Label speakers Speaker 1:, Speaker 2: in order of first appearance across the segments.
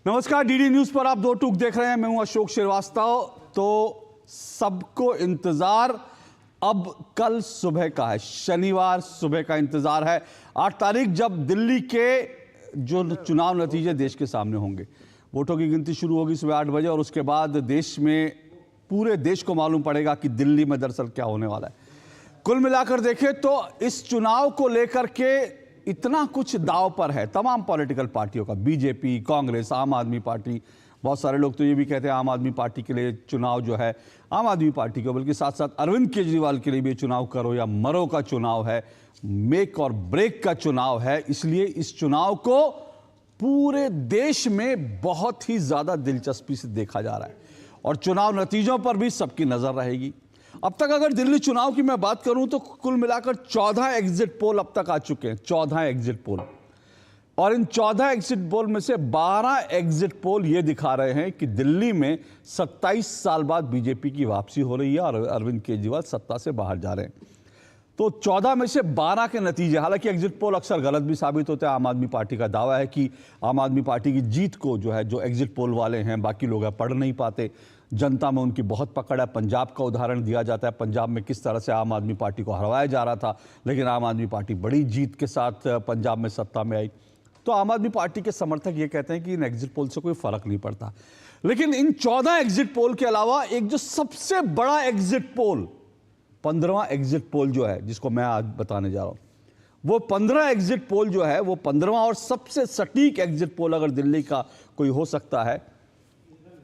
Speaker 1: नमस्कार, DD news पर आप दो टूक देख रहे हैं। मैं हूं अशोक श्रीवास्तव। तो सबको इंतजार अब कल सुबह का है, शनिवार सुबह का इंतजार है। 8 तारीख जब दिल्ली के जो चुनाव नतीजे देश के सामने होंगे, वोटों की गिनती शुरू होगी सुबह 8 बजे और उसके बाद देश में पूरे देश को मालूम पड़ेगा कि दिल्ली में दरअसल क्या होने वाला है। कुल मिलाकर देखें तो इस चुनाव को लेकर के इतना कुछ दांव पर है तमाम पॉलिटिकल पार्टियों का, बीजेपी, कांग्रेस, आम आदमी पार्टी। बहुत सारे लोग तो ये भी कहते हैं आम आदमी पार्टी के लिए चुनाव जो है, आम आदमी पार्टी को बल्कि साथ साथ अरविंद केजरीवाल के लिए भी चुनाव करो या मरो का चुनाव है, मेक और ब्रेक का चुनाव है। इसलिए इस चुनाव को पूरे देश में बहुत ही ज्यादा दिलचस्पी से देखा जा रहा है और चुनाव नतीजों पर भी सबकी नजर रहेगी। अब तक अगर दिल्ली चुनाव की मैं बात करूं तो कुल मिलाकर 14 एग्जिट पोल अब तक आ चुके हैं, 14 एग्जिट पोल। और इन 14 एग्जिट पोल में से 12 एग्जिट पोल ये दिखा रहे हैं कि दिल्ली में 27 साल बाद बीजेपी की वापसी हो रही है और अरविंद केजरीवाल सत्ता से बाहर जा रहे हैं। तो 14 में से 12 के नतीजे, हालांकि एग्जिट पोल अक्सर गलत भी साबित होते हैं। आम आदमी पार्टी का दावा है कि आम आदमी पार्टी की जीत को जो है, जो एग्जिट पोल वाले हैं, बाकी लोग पढ़ नहीं पाते, जनता में उनकी बहुत पकड़ है। पंजाब का उदाहरण दिया जाता है, पंजाब में किस तरह से आम आदमी पार्टी को हरवाया जा रहा था, लेकिन आम आदमी पार्टी बड़ी जीत के साथ पंजाब में सत्ता में आई। तो आम आदमी पार्टी के समर्थक ये कहते हैं कि इन एग्जिट पोल से कोई फर्क नहीं पड़ता। लेकिन इन 14 एग्जिट पोल के अलावा एक जो सबसे बड़ा एग्जिट पोल, 15वां एग्जिट पोल जो है, जिसको मैं आज बताने जा रहा हूं, वो 15 एग्जिट पोल जो है, वो 15वां और सबसे सटीक एग्जिट पोल अगर दिल्ली का कोई हो सकता है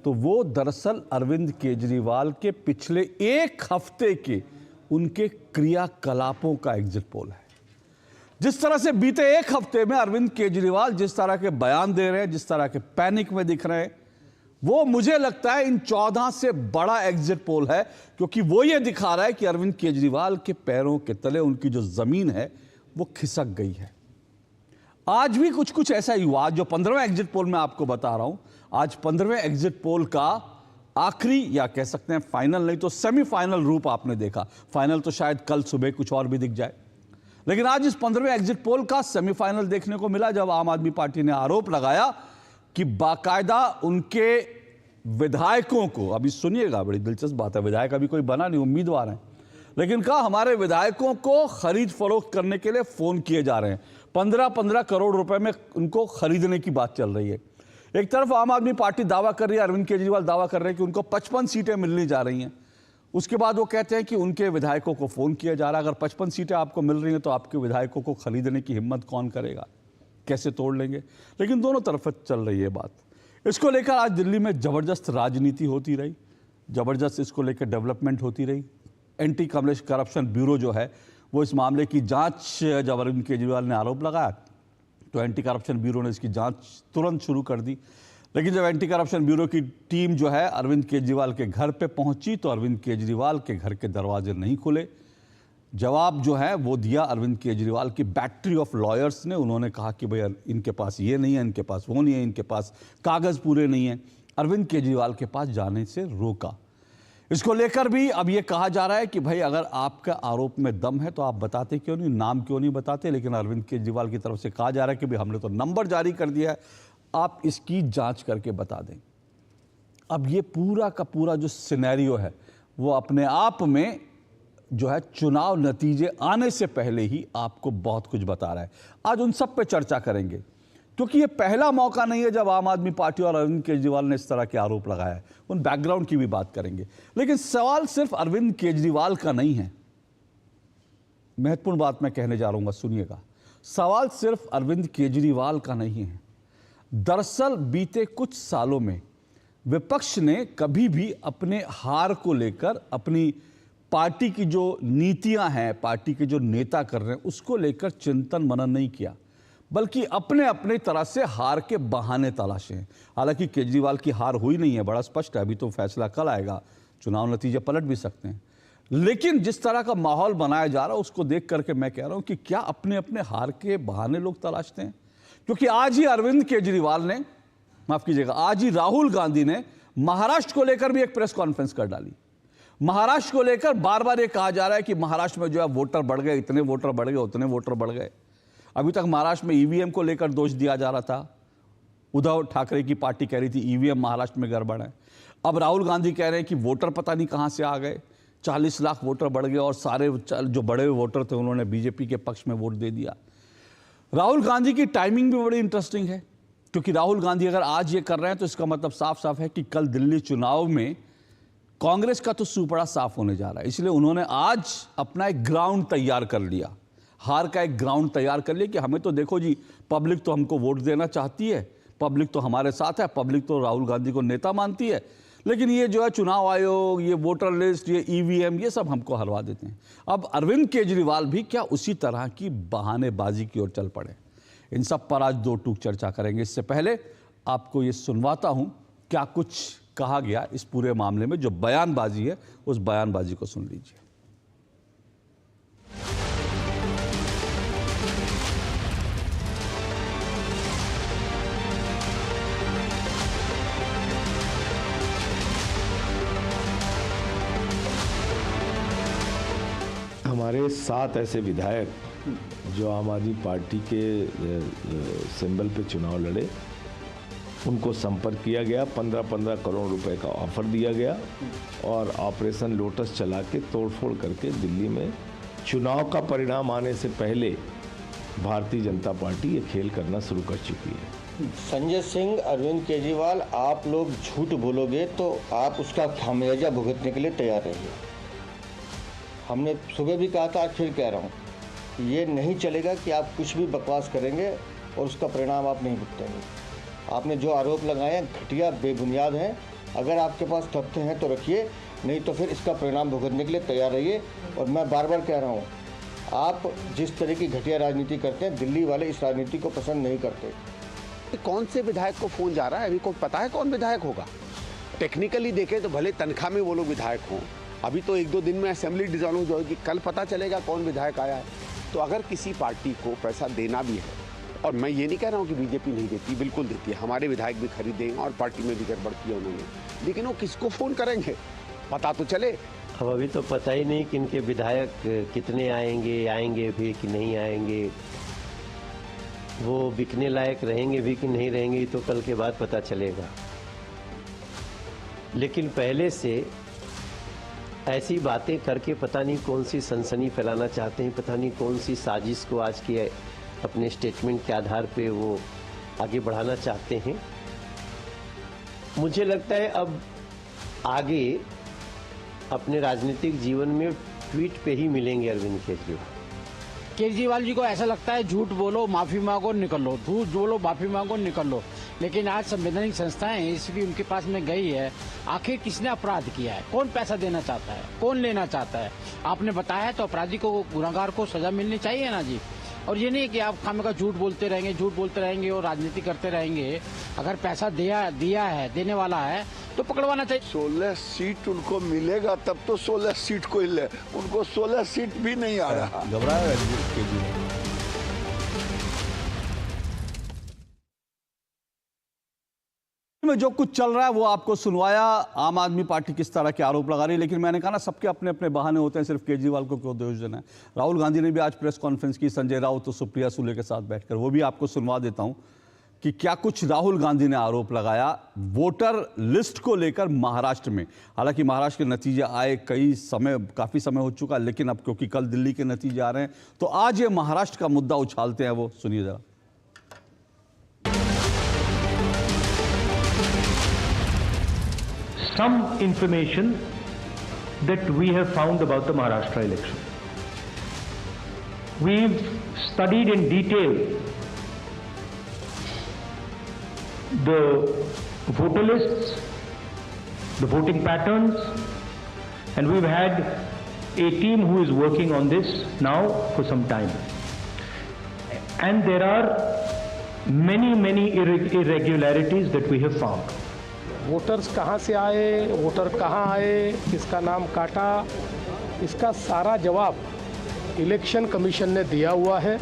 Speaker 1: तो वो दरअसल अरविंद केजरीवाल के पिछले एक हफ्ते के उनके क्रियाकलापों का एग्जिट पोल है। जिस तरह से बीते एक हफ्ते में अरविंद केजरीवाल जिस तरह के बयान दे रहे हैं, जिस तरह के पैनिक में दिख रहे हैं, वो मुझे लगता है इन 14 से बड़ा एग्जिट पोल है, क्योंकि वो ये दिखा रहा है कि अरविंद केजरीवाल के पैरों के तले उनकी जो जमीन है वो खिसक गई है। आज भी कुछ कुछ ऐसा ही हुआ। जो 15वां एग्जिट पोल मैं आपको बता रहा हूं, आज 15वें एग्जिट पोल का आखिरी, या कह सकते हैं फाइनल नहीं तो सेमीफाइनल रूप आपने देखा। फाइनल तो शायद कल सुबह कुछ और भी दिख जाए, लेकिन आज इस 15वें एग्जिट पोल का सेमीफाइनल देखने को मिला, जब आम आदमी पार्टी ने आरोप लगाया कि बाकायदा उनके विधायकों को, अभी सुनिएगा बड़ी दिलचस्प बात है, विधायक अभी कोई बना नहीं, उम्मीदवार हैं, लेकिन कहा हमारे विधायकों को खरीद फरोख्त करने के लिए फोन किए जा रहे हैं। 15-15 करोड़ रुपए में उनको खरीदने की बात चल रही है। एक तरफ आम आदमी पार्टी दावा कर रही है, अरविंद केजरीवाल दावा कर रहे हैं कि उनको 55 सीटें मिलने जा रही हैं। उसके बाद वो कहते हैं कि उनके विधायकों को फोन किया जा रहा है। अगर 55 सीटें आपको मिल रही हैं तो आपके विधायकों को खरीदने की हिम्मत कौन करेगा, कैसे तोड़ लेंगे। लेकिन दोनों तरफ चल रही है बात। इसको लेकर आज दिल्ली में जबरदस्त राजनीति होती रही, जबरदस्त इसको लेकर डेवलपमेंट होती रही। एंटी करप्शन ब्यूरो जो है वो इस मामले की जांच, जब अरविंद केजरीवाल ने आरोप लगाया तो एंटी करप्शन ब्यूरो ने इसकी जांच तुरंत शुरू कर दी। लेकिन जब एंटी करप्शन ब्यूरो की टीम जो है अरविंद केजरीवाल के घर पे पहुंची तो अरविंद केजरीवाल के घर के दरवाजे नहीं खुले। जवाब जो है वो दिया अरविंद केजरीवाल की बैटरी ऑफ लॉयर्स ने। उन्होंने कहा कि भाई इनके पास ये नहीं है, इनके पास वो नहीं है, इनके पास कागज पूरे नहीं है। अरविंद केजरीवाल के पास जाने से रोका। इसको लेकर भी अब ये कहा जा रहा है कि भाई अगर आपका आरोप में दम है तो आप बताते क्यों नहीं, नाम क्यों नहीं बताते। लेकिन अरविंद केजरीवाल की तरफ से कहा जा रहा है कि भाई हमने तो नंबर जारी कर दिया है, आप इसकी जांच करके बता दें। अब ये पूरा का पूरा जो सिनेरियो है वो अपने आप में जो है चुनाव नतीजे आने से पहले ही आपको बहुत कुछ बता रहा है। आज उन सब पे चर्चा करेंगे, क्योंकि ये पहला मौका नहीं है जब आम आदमी पार्टी और अरविंद केजरीवाल ने इस तरह के आरोप लगाया है। उन बैकग्राउंड की भी बात करेंगे। लेकिन सवाल सिर्फ अरविंद केजरीवाल का नहीं है। महत्वपूर्ण बात मैं कहने जा रहा हूं, सुनिएगा। सवाल सिर्फ अरविंद केजरीवाल का नहीं है। दरअसल बीते कुछ सालों में विपक्ष ने कभी भी अपने हार को लेकर, अपनी पार्टी की जो नीतियां हैं, पार्टी के जो नेता कर रहे हैं, उसको लेकर चिंतन मनन नहीं किया, बल्कि अपने अपने तरह से हार के बहाने तलाशे हैं। हालांकि केजरीवाल की हार हुई नहीं है, बड़ा स्पष्ट है। अभी तो फैसला कल आएगा, चुनाव नतीजे पलट भी सकते हैं। लेकिन जिस तरह का माहौल बनाया जा रहा है उसको देख करके मैं कह रहा हूं कि क्या अपने अपने हार के बहाने लोग तलाशते हैं। क्योंकि आज ही अरविंद केजरीवाल ने, माफ कीजिएगा, आज ही राहुल गांधी ने महाराष्ट्र को लेकर भी एक प्रेस कॉन्फ्रेंस कर डाली। महाराष्ट्र को लेकर बार बार ये कहा जा रहा है कि महाराष्ट्र में जो है वोटर बढ़ गए, इतने वोटर बढ़ गए, उतने वोटर बढ़ गए। अभी तक महाराष्ट्र में ईवीएम को लेकर दोष दिया जा रहा था, उद्धव ठाकरे की पार्टी कह रही थी ईवीएम महाराष्ट्र में गड़बड़ है। अब राहुल गांधी कह रहे हैं कि वोटर पता नहीं कहां से आ गए, 40 लाख वोटर बढ़ गए और सारे जो बड़े वोटर थे उन्होंने बीजेपी के पक्ष में वोट दे दिया। राहुल गांधी की टाइमिंग भी बड़ी इंटरेस्टिंग है, क्योंकि राहुल गांधी अगर आज ये कर रहे हैं तो इसका मतलब साफ साफ है कि कल दिल्ली चुनाव में कांग्रेस का तो सुपड़ा साफ होने जा रहा है। इसलिए उन्होंने आज अपना एक ग्राउंड तैयार कर लिया, हार का एक ग्राउंड तैयार कर लिया कि हमें तो देखो जी, पब्लिक तो हमको वोट देना चाहती है, पब्लिक तो हमारे साथ है, पब्लिक तो राहुल गांधी को नेता मानती है, लेकिन ये जो है चुनाव आयोग, ये वोटर लिस्ट, ये ईवीएम, ये सब हमको हरवा देते हैं। अब अरविंद केजरीवाल भी क्या उसी तरह की बहानेबाजी की ओर चल पड़े? इन सब पर आज दो टूक चर्चा करेंगे। इससे पहले आपको ये सुनवाता हूं क्या कुछ कहा गया इस पूरे मामले में, जो बयानबाजी है उस बयानबाजी को सुन लीजिए।
Speaker 2: हमारे 7 ऐसे विधायक जो आम आदमी पार्टी के सिंबल पे चुनाव लड़े, उनको संपर्क किया गया, 15-15 करोड़ रुपए का ऑफर दिया गया और ऑपरेशन लोटस चला के तोड़फोड़ करके दिल्ली में चुनाव का परिणाम आने से पहले भारतीय जनता पार्टी ये खेल करना शुरू कर चुकी है।
Speaker 3: संजय सिंह, अरविंद केजरीवाल, आप लोग झूठ बोलोगे तो आप उसका खामियाजा भुगतने के लिए तैयार रहिए। हमने सुबह भी कहा था, आज फिर कह रहा हूँ, ये नहीं चलेगा कि आप कुछ भी बकवास करेंगे और उसका परिणाम आप नहीं भुगतेंगे। आपने जो आरोप लगाए हैं घटिया, बेबुनियाद हैं। अगर आपके पास तथ्य हैं तो रखिए, नहीं तो फिर इसका परिणाम भुगतने के लिए तैयार रहिए। और मैं बार बार कह रहा हूँ, आप जिस तरह की घटिया राजनीति करते हैं, दिल्ली वाले इस राजनीति को पसंद नहीं करते।
Speaker 4: कौन से विधायक को फोन जा रहा है, अभी को पता है कौन विधायक होगा? टेक्निकली देखें तो भले तनख्वाह में वो लोग विधायक हों, अभी तो 1-2 दिन में असेंबली डिसॉल्व होगी, कल पता चलेगा कौन विधायक आया है। तो अगर किसी पार्टी को पैसा देना भी है, और मैं ये नहीं कह रहा हूँ कि बीजेपी नहीं देती, बिल्कुल देती है, हमारे विधायक भी खरीदेंगे और पार्टी में भी गड़बड़ किया उन्होंने, लेकिन वो किसको फ़ोन करेंगे पता तो चले।
Speaker 5: अब अभी तो पता ही नहीं कि इनके विधायक कितने आएंगे भी कि नहीं आएंगे, वो बिकने लायक रहेंगे भी कि नहीं रहेंगे, तो कल के बाद पता चलेगा। लेकिन पहले से ऐसी बातें करके पता नहीं कौन सी सनसनी फैलाना चाहते हैं, पता नहीं कौन सी साजिश को आज की अपने स्टेटमेंट के आधार पे वो आगे बढ़ाना चाहते हैं। मुझे लगता है अब आगे अपने राजनीतिक जीवन में ट्वीट पे ही मिलेंगे अरविंद
Speaker 6: केजरीवाल जी को ऐसा लगता है झूठ बोलो माफी मांगो निकल लो, झूठ बोलो माफी मांगो निकल लो। लेकिन आज संवैधानिक संस्थाएं इसकी उनके पास में गई है, आखिर किसने अपराध किया है, कौन पैसा देना चाहता है, कौन लेना चाहता है, आपने बताया है तो अपराधी को, गुनहगार को सजा मिलनी चाहिए ना जी। और ये नहीं कि आप खामखा झूठ बोलते रहेंगे और राजनीति करते रहेंगे। अगर पैसा दिया है, देने वाला है तो पकड़वाना चाहिए।
Speaker 7: 16 सीट उनको मिलेगा तब तो 16 सीट को ले, उनको 16 सीट भी नहीं आ रहा।
Speaker 1: घबराया में जो कुछ चल रहा है वो आपको सुनवाया। आम आदमी पार्टी किस तरह के आरोप लगा रही है, लेकिन मैंने कहा ना, सबके अपने अपने बहाने होते हैं, सिर्फ केजरीवाल को क्यों दोष देना है। राहुल गांधी ने भी आज प्रेस कॉन्फ्रेंस की संजय राउत और सुप्रिया सुले के साथ बैठकर, वो भी आपको सुनवा देता हूं कि क्या कुछ राहुल गांधी ने आरोप लगाया वोटर लिस्ट को लेकर महाराष्ट्र में। हालांकि महाराष्ट्र के नतीजे आए काफी समय हो चुका, लेकिन अब क्योंकि कल दिल्ली के नतीजे आ रहे हैं तो आज ये महाराष्ट्र का मुद्दा उछालते हैं। वो सुनिए जरा।
Speaker 8: Some information that we have found about the Maharashtra election. We've studied in detail the voter lists, the voting patterns, and we've had a team who is working on this now for some time. And there are many irregularities that we have found.
Speaker 9: Voters कहाँ से आए, voter कहाँ आए, किसका नाम काटा, इसका सारा जवाब इलेक्शन कमीशन ने दिया हुआ है,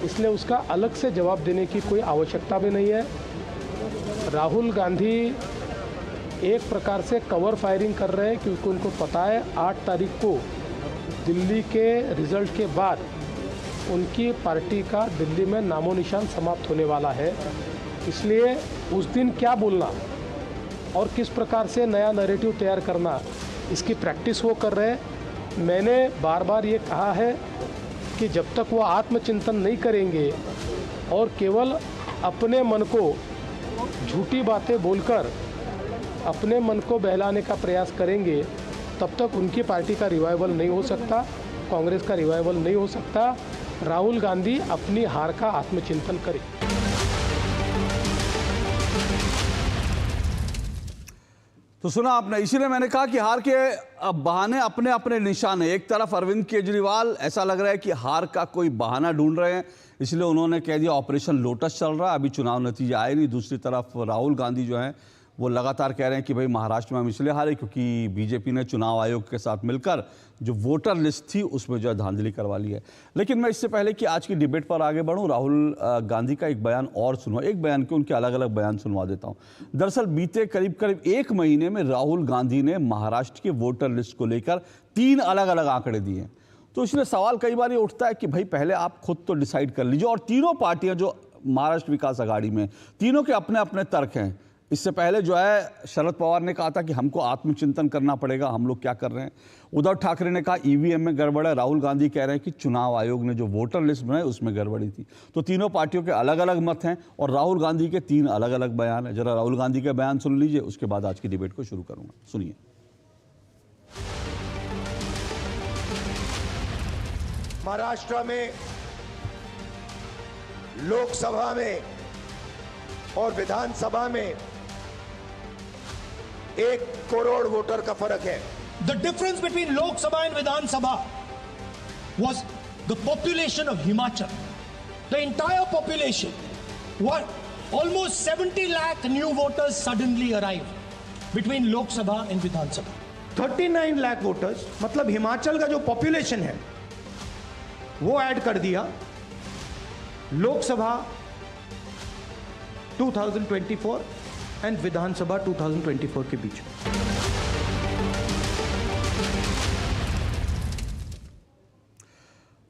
Speaker 9: इसलिए उसका अलग से जवाब देने की कोई आवश्यकता भी नहीं है। राहुल गांधी एक प्रकार से कवर फायरिंग कर रहे हैं क्योंकि उनको पता है 8 तारीख को दिल्ली के रिजल्ट के बाद उनकी पार्टी का दिल्ली में नामो निशान समाप्त होने वाला है। इसलिए उस दिन क्या बोलना और किस प्रकार से नया नैरेटिव तैयार करना, इसकी प्रैक्टिस वो कर रहे हैं। मैंने बार बार ये कहा है कि जब तक वो आत्मचिंतन नहीं करेंगे और केवल अपने मन को झूठी बातें बोलकर अपने मन को बहलाने का प्रयास करेंगे, तब तक उनकी पार्टी का रिवाइवल नहीं हो सकता, कांग्रेस का रिवाइवल नहीं हो सकता। राहुल गांधी अपनी हार का आत्मचिंतन करें।
Speaker 1: तो सुना आपने, इसीलिए मैंने कहा कि हार के बहाने अपने अपने निशान है। एक तरफ अरविंद केजरीवाल ऐसा लग रहा है कि हार का कोई बहाना ढूंढ रहे हैं, इसलिए उन्होंने कह दिया ऑपरेशन लोटस चल रहा है, अभी चुनाव नतीजा आए नहीं। दूसरी तरफ राहुल गांधी जो हैं वो लगातार कह रहे हैं कि भाई महाराष्ट्र में हम इसलिए हारे क्योंकि बीजेपी ने चुनाव आयोग के साथ मिलकर जो वोटर लिस्ट थी उसमें जो है धांधली करवा ली है। लेकिन मैं इससे पहले कि आज की डिबेट पर आगे बढ़ूं, राहुल गांधी का एक बयान और सुनवा, एक बयान के उनके अलग अलग बयान सुनवा देता हूं। दरअसल बीते करीब करीब एक महीने में राहुल गांधी ने महाराष्ट्र के वोटर लिस्ट को लेकर 3 अलग अलग आंकड़े दिए हैं। तो इसलिए सवाल कई बार ये उठता है कि भाई पहले आप खुद तो डिसाइड कर लीजिए। और तीनों पार्टियां जो महाराष्ट्र विकास आघाड़ी में, तीनों के अपने अपने तर्क हैं। इससे पहले जो है शरद पवार ने कहा था कि हमको आत्मचिंतन करना पड़ेगा, हम लोग क्या कर रहे हैं। उद्धव ठाकरे ने कहा ईवीएम में गड़बड़ है। राहुल गांधी कह रहे हैं कि चुनाव आयोग ने जो वोटर लिस्ट बनाई उसमें गड़बड़ी थी। तो तीनों पार्टियों के अलग अलग मत हैं और राहुल गांधी के 3 अलग अलग बयान हैं। जरा राहुल गांधी के बयान सुन लीजिए, उसके बाद आज की डिबेट को शुरू करूंगा। सुनिए।
Speaker 10: महाराष्ट्र में लोकसभा में और विधानसभा में 1 करोड़ वोटर का फर्क है।
Speaker 11: The difference between Lok Sabha and Vidhan Sabha was the population of Himachal. The entire population, almost 70 lakh new voters suddenly arrived between Lok Sabha and Vidhan Sabha. 39 lakh voters, मतलब हिमाचल का जो population है वो add कर दिया Lok Sabha 2024 and विधानसभा 2024 के बीच में।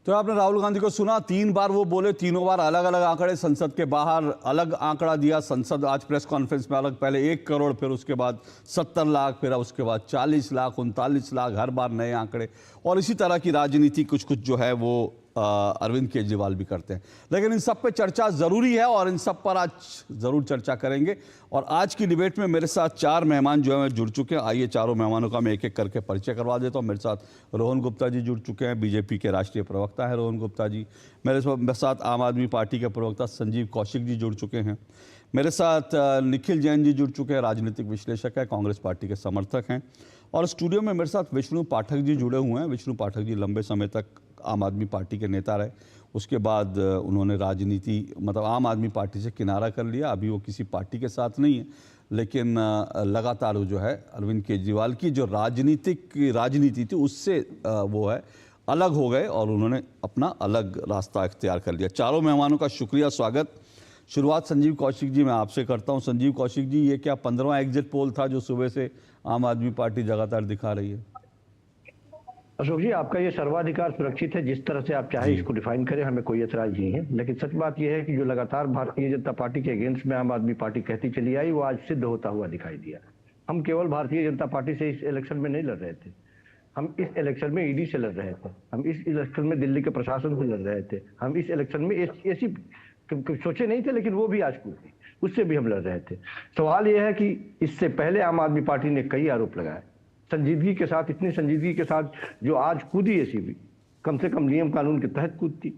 Speaker 1: तो आपने राहुल गांधी को सुना, 3 बार वो बोले, तीनों बार अलग अलग आंकड़े। संसद के बाहर अलग आंकड़ा दिया, संसद आज प्रेस कॉन्फ्रेंस में अलग, पहले 1 करोड़, फिर उसके बाद 70 लाख, फिर उसके बाद 40 लाख, 39 लाख, हर बार नए आंकड़े। और इसी तरह की राजनीति कुछ कुछ जो है वो अरविंद केजरीवाल भी करते हैं। लेकिन इन सब पे चर्चा ज़रूरी है और इन सब पर आज ज़रूर चर्चा करेंगे। और आज की डिबेट में मेरे साथ 4 मेहमान जो है जुड़ चुके हैं। आइए चारों मेहमानों का मैं एक एक करके परिचय करवा देता हूं। मेरे साथ रोहन गुप्ता जी जुड़ चुके हैं, बीजेपी के राष्ट्रीय प्रवक्ता है रोहन गुप्ता जी। मेरे साथ आम आदमी पार्टी के प्रवक्ता संजीव कौशिक जी जुड़ चुके हैं। मेरे साथ निखिल जैन जी जुड़ चुके हैं, राजनीतिक विश्लेषक है, कांग्रेस पार्टी के समर्थक हैं। और स्टूडियो में मेरे साथ विष्णु पाठक जी जुड़े हुए हैं। विष्णु पाठक जी लंबे समय तक आम आदमी पार्टी के नेता रहे, उसके बाद उन्होंने राजनीति मतलब आम आदमी पार्टी से किनारा कर लिया। अभी वो किसी पार्टी के साथ नहीं है, लेकिन लगातार वो जो है अरविंद केजरीवाल की जो राजनीति थी उससे वो है अलग हो गए और उन्होंने अपना अलग रास्ता इख्तियार कर लिया। चारों मेहमानों का शुक्रिया, स्वागत। शुरुआत संजीव कौशिक जी मैं आपसे करता हूं। संजीव कौशिक जी, ये क्या 15वां एग्जिट पोल था जो सुबह से आम आदमी पार्टी लगातार दिखा रही है?
Speaker 12: अशोक जी, आपका ये सर्वाधिकार सुरक्षित है, जिस तरह से आप चाहे इसको डिफाइन करें, हमें कोई एतराज नहीं है। लेकिन सच बात यह है कि जो लगातार भारतीय जनता पार्टी के अगेंस्ट में आम आदमी पार्टी कहती चली आई, वो आज सिद्ध होता हुआ दिखाई दिया। हम केवल भारतीय जनता पार्टी से इस इलेक्शन में नहीं लड़ रहे थे, हम इस इलेक्शन में ईडी से लड़ रहे थे, हम इस इलेक्शन में दिल्ली के प्रशासन से लड़ रहे थे, हम इस इलेक्शन में ऐसी सोचे नहीं थे, लेकिन वो भी आज कूद गई, उससे भी हम लड़ रहे थे। सवाल यह है कि इससे पहले आम आदमी पार्टी ने कई आरोप लगाए, संजीदगी के साथ, इतनी संजीदगी के साथ जो आज कूदी एसीबी, कम से कम नियम कानून के तहत कूदती।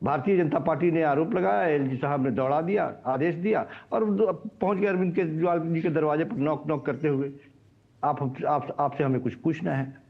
Speaker 12: भारतीय जनता पार्टी ने आरोप लगाया, एलजी साहब ने दौड़ा दिया, आदेश दिया और पहुंच गए अरविंद केजरीवाल जी के दरवाजे पर नॉक नॉक करते हुए, आपसे हमें कुछ पूछना है।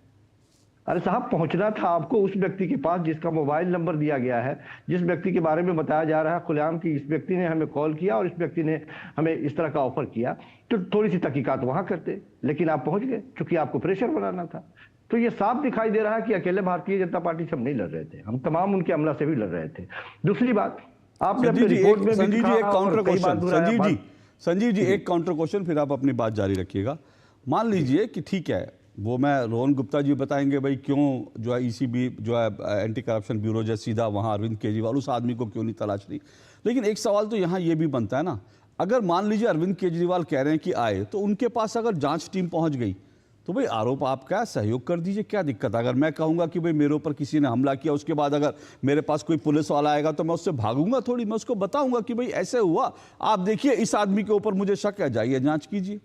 Speaker 12: अरे साहब, पहुंचना था आपको उस व्यक्ति के पास जिसका मोबाइल नंबर दिया गया है, जिस व्यक्ति के बारे में बताया जा रहा है खुलेआम कि इस व्यक्ति ने हमें कॉल किया और इस व्यक्ति ने हमें इस तरह का ऑफर किया, तो थोड़ी सी तहकीकात वहां करते। लेकिन आप पहुंच गए क्योंकि आपको प्रेशर बनाना था। तो ये साफ दिखाई दे रहा है कि अकेले भारतीय जनता पार्टी से हम नहीं लड़ रहे थे, हम तमाम उनके अमला से भी लड़ रहे थे। दूसरी बात, आपने अपनी रिपोर्ट में
Speaker 1: संजीव जी एक काउंटर क्वेश्चन, संजीव जी एक काउंटर क्वेश्चन, फिर आप अपनी बात जारी रखिएगा। मान लीजिए कि ठीक है, वो मैं रोहन गुप्ता जी बताएंगे भाई क्यों जो है ईसीबी जो है एंटी करप्शन ब्यूरो जो सीधा वहाँ अरविंद केजरीवाल उस आदमी को क्यों नहीं तलाश रही। लेकिन एक सवाल तो यहाँ ये भी बनता है ना, अगर मान लीजिए अरविंद केजरीवाल कह रहे हैं कि आए, तो उनके पास अगर जांच टीम पहुंच गई तो भाई आरोप आप क्या सहयोग कर दीजिए, क्या दिक्कत है। अगर मैं कहूँगा कि भाई मेरे ऊपर किसी ने हमला किया, उसके बाद अगर मेरे पास कोई पुलिस वाला आएगा तो मैं उससे भागूंगा थोड़ी, मैं उसको बताऊंगा कि भाई ऐसे हुआ, आप देखिए इस आदमी के ऊपर मुझे शक है, जाइए जांच कीजिए।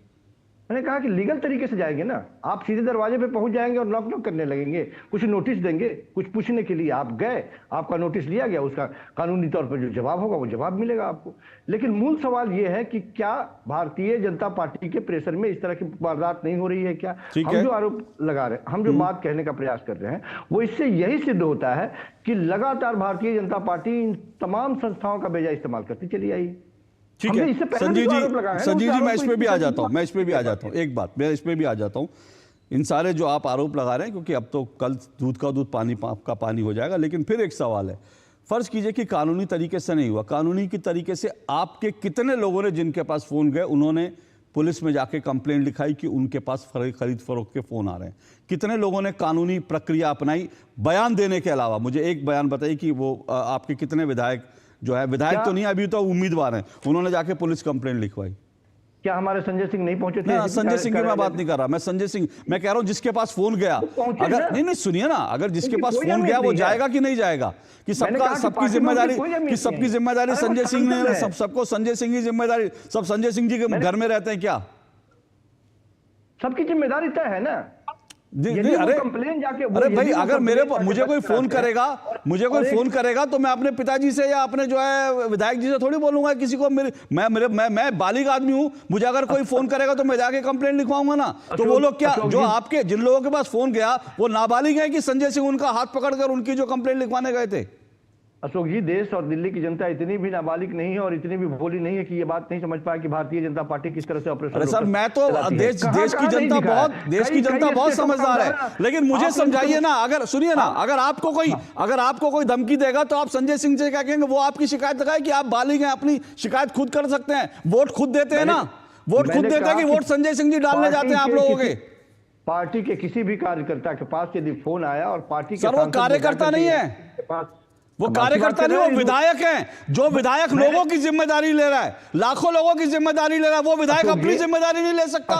Speaker 12: मैंने कहा कि लीगल तरीके से जाएंगे ना, आप सीधे दरवाजे पे पहुंच जाएंगे और नॉक नॉक करने लगेंगे, कुछ नोटिस देंगे, कुछ पूछने के लिए आप गए, आपका नोटिस लिया गया, उसका कानूनी तौर पर जो जवाब होगा वो जवाब मिलेगा आपको। लेकिन मूल सवाल ये है कि क्या भारतीय जनता पार्टी के प्रेशर में इस तरह की वारदात नहीं हो रही है क्या? हम जो आरोप लगा रहे हैं, हम जो बात कहने का प्रयास कर रहे हैं, वो इससे यही सिद्ध होता है कि लगातार भारतीय जनता पार्टी इन तमाम संस्थाओं का बेजा इस्तेमाल करती चली आई।
Speaker 1: ठीक है संजीव जी मैं इस पे भी आ जाता हूँ, एक बात मैं इस पे भी आ जाता हूँ। इन सारे जो आप आरोप लगा रहे हैं, क्योंकि अब तो कल दूध का दूध पानी का पानी हो जाएगा, लेकिन फिर एक सवाल है, फर्ज कीजिए कि कानूनी तरीके से नहीं हुआ, कानूनी की तरीके से आपके कितने लोगों ने जिनके पास फोन गए उन्होंने पुलिस में जाके कंप्लेंट लिखाई कि उनके पास खरीद फरोख्त के फोन आ रहे हैं? कितने लोगों ने कानूनी प्रक्रिया अपनाई बयान देने के अलावा? मुझे एक बयान बताइए कि वो आपके कितने विधायक जो है, विधायक तो नहीं अभी तो उम्मीदवार हैं, उन्होंने जाके पुलिस कंप्लेंट लिखवाई?
Speaker 12: क्या हमारे संजय सिंह नहीं पहुंचे थे?
Speaker 1: संजय सिंह की मैं बात नहीं कर रहा, मैं संजय सिंह मैं कह रहा हूं जिसके पास फोन गया, अगर नहीं सुनिए ना, अगर जिसके पास फोन गया वो जाएगा कि नहीं जाएगा? कि सबकी जिम्मेदारी संजय सिंह ने, सबको संजय सिंह की जिम्मेदारी, सब संजय सिंह जी के घर में रहते हैं क्या?
Speaker 12: सबकी जिम्मेदारी तय है ना।
Speaker 1: अरे भाई अगर मुझे कोई फोन करेगा तो मैं अपने पिताजी से या अपने जो है विधायक जी से थोड़ी बोलूंगा किसी को, मैं बालिग आदमी हूं, मुझे अगर कोई फोन करेगा तो मैं जाके कंप्लेंट लिखवाऊंगा ना। तो वो लोग क्या, जो आपके जिन लोगों के पास फोन गया वो नाबालिग है कि संजय सिंह उनका हाथ पकड़कर उनकी जो कंप्लेंट लिखवाने गए थे?
Speaker 12: अशोक जी, देश और दिल्ली की जनता इतनी भी नाबालिग नहीं है और इतनी भी भोली नहीं है कि ये बात नहीं समझ पाए कि भारतीय जनता पार्टी किस तरह से ऑपरेशन।
Speaker 1: अरे सर मैं तो देश की जनता बहुत समझदार है, लेकिन मुझे समझाइए ना, अगर सुनिए ना, अगर आपको कोई धमकी देगा तो आप संजय सिंह से क्या कहेंगे? वो आपकी शिकायत लगाए कि आप बालिग हैं, अपनी शिकायत खुद कर सकते हैं, वोट खुद देते हैं ना, वोट खुद देते हैं कि वोट संजय सिंह जी डालने जाते हैं आप लोगों के?
Speaker 12: पार्टी के किसी भी कार्यकर्ता के पास यदि फोन आया और पार्टी के,
Speaker 1: सर वो कार्यकर्ता नहीं है, वो कार्यकर्ता नहीं, वो विधायक हैं। जो विधायक लोगों की जिम्मेदारी ले रहा है, लाखों लोगों की जिम्मेदारी ले रहा है, वो विधायक अपनी जिम्मेदारी नहीं ले सकता।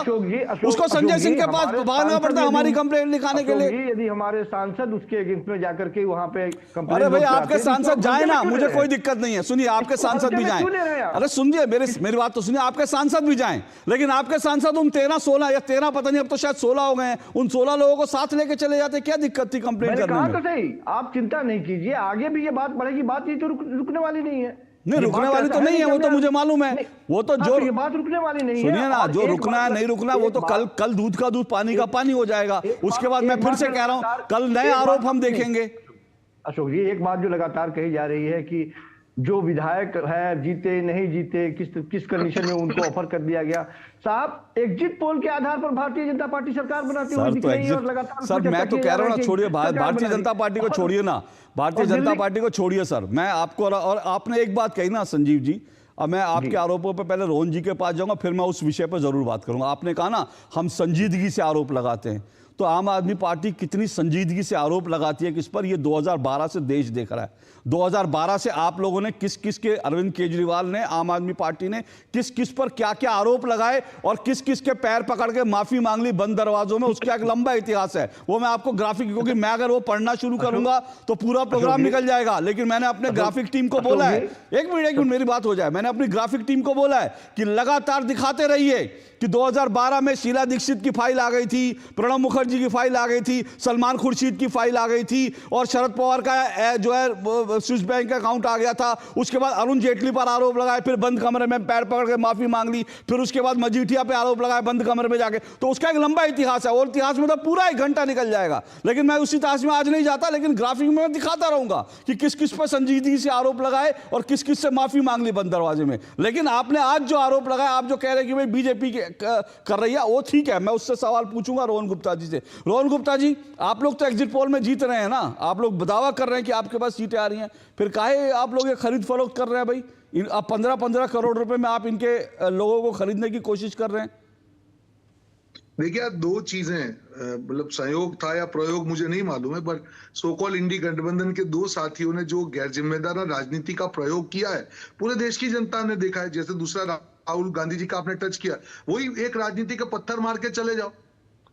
Speaker 1: उसको संजय सिंह के पास भागना पड़ता है हमारी कंप्लेंट लिखाने के लिए।
Speaker 12: यदि हमारे सांसद उसके अगेंस्ट में जाकर के वहां पे कंप्लेंट,
Speaker 1: अरे भाई आपके सांसद जाए ना, मुझे कोई दिक्कत नहीं है। सुनिए, आपके सांसद भी जाएं, अरे सुनिए मेरी बात तो सुनिए, आपके सांसद भी जाएं, लेकिन आपके सांसद उन 13, 16 या 13 पता नहीं, अब तो शायद 16 हो गए हैं, उन 16 लोगों को साथ लेके चले जाते, क्या दिक्कत थी कंप्लेंट करने में?
Speaker 12: तो सही, आप चिंता नहीं कीजिए, आगे भी ये बात बढ़ेगी, बात ये तो रुकने वाली नहीं है।
Speaker 1: नहीं रुकने वाली तो नहीं है, वो तो मुझे मालूम है, वो तो जो
Speaker 12: ये बात रुकने वाली नहीं है।
Speaker 1: सुनिए ना, जो रुकना है नहीं रुकना वो तो कल दूध का दूध पानी का पानी हो जाएगा। उसके बाद मैं फिर से कह रहा हूं, कल नए आरोप हम देखेंगे।
Speaker 12: अशोक जी, एक बात जो लगातार कही जा रही है कि जो विधायक है जीते नहीं जीते, किस कंडीशन में उनको ऑफर कर दिया गया। साहब, एग्जिट पोल के आधार पर भारतीय जनता पार्टी सरकार बनाती हुई दिख रही है और लगातार।
Speaker 1: सर मैं तो कह रहा हूं ना, छोड़िए भारतीय जनता पार्टी को, छोड़िए ना भारतीय जनता पार्टी को छोड़िए सर। मैं आपको, और आपने एक बात कही ना संजीव जी, अब मैं आपके आरोपों पर पहले रोहन जी के पास जाऊंगा, फिर मैं उस विषय पर जरूर बात करूंगा। आपने कहा ना हम संजीदगी से आरोप लगाते हैं, तो आम आदमी पार्टी कितनी संजीदगी से आरोप लगाती है किस पर, ये 2012 से देश देख रहा है। 2012 से आप लोगों ने किस किस के, अरविंद केजरीवाल ने, आम आदमी पार्टी ने किस किस पर क्या क्या आरोप लगाए और किस किस के पैर पकड़ के माफी मांग ली बंद दरवाजों में, उसका एक लंबा इतिहास है। वो मैं आपको ग्राफिक, क्योंकि मैं अगर वो पढ़ना शुरू करूंगा तो पूरा प्रोग्राम निकल जाएगा। लेकिन मैंने अपने ग्राफिक टीम को बोला है, एक मिनट मेरी बात हो जाए, मैंने अपनी ग्राफिक टीम को बोला है कि लगातार दिखाते रहिए कि 2012 में शीला दीक्षित की फाइल आ गई थी, प्रणब मुखर्जी की फाइल आ गई थी, सलमान खुर्शीद की फाइल आ गई थी, और शरद पवार का जो है स्विस बैंक का अकाउंट आ गया था। उसके बाद अरुण जेटली पर आरोप लगाए, फिर बंद कमरे में पैर पकड़ के माफी मांग ली, फिर उसके बाद मजीठिया पे आरोप लगाए बंद कमरे में जाके। तो उसका एक लंबा इतिहास है, और इतिहास में तो पूरा 1 घंटा निकल जाएगा। लेकिन मैं उस इतिहास में आज नहीं जाता, लेकिन ग्राफिक में मैं दिखाता रहूंगा कि किस किस पर संजीदगी से आरोप लगाए और किस किस से माफी मांग ली बंद दरवाजे में। लेकिन आपने आज जो आरोप लगाया, आप जो कह रहे हैं कि भाई बीजेपी कर रही है, वो ठीक है, मैं उससे सवाल पूछूंगा रोहन गुप्ता जी से। रोहन गुप्ता जी, आप लोग तो एग्जिट पोल में जीत रहे हैं ना, आप लोग दावा कर रहे हैं कि आपके पास सीटें आ रही हैं, फिर काहे आप लोग ये खरीद फरोख्त कर रहे हैं भाई? अब 15-15 करोड़ रुपए में आप इनके लोगों को खरीदने की कोशिश कर रहे हैं।
Speaker 13: देखिए यार, दो चीजें मतलब संयोग था या प्रयोग मुझे नहीं मालूम है, पर सोकॉल इंडी गठबंधन के दो साथियों ने जो गैर जिम्मेदार राजनीति का प्रयोग किया है, पूरे देश की जनता ने देखा है। जैसे दूसरा राहुल गांधी जी का आपने टच किया, वही एक राजनीति का पत्थर मार के चले जाओ।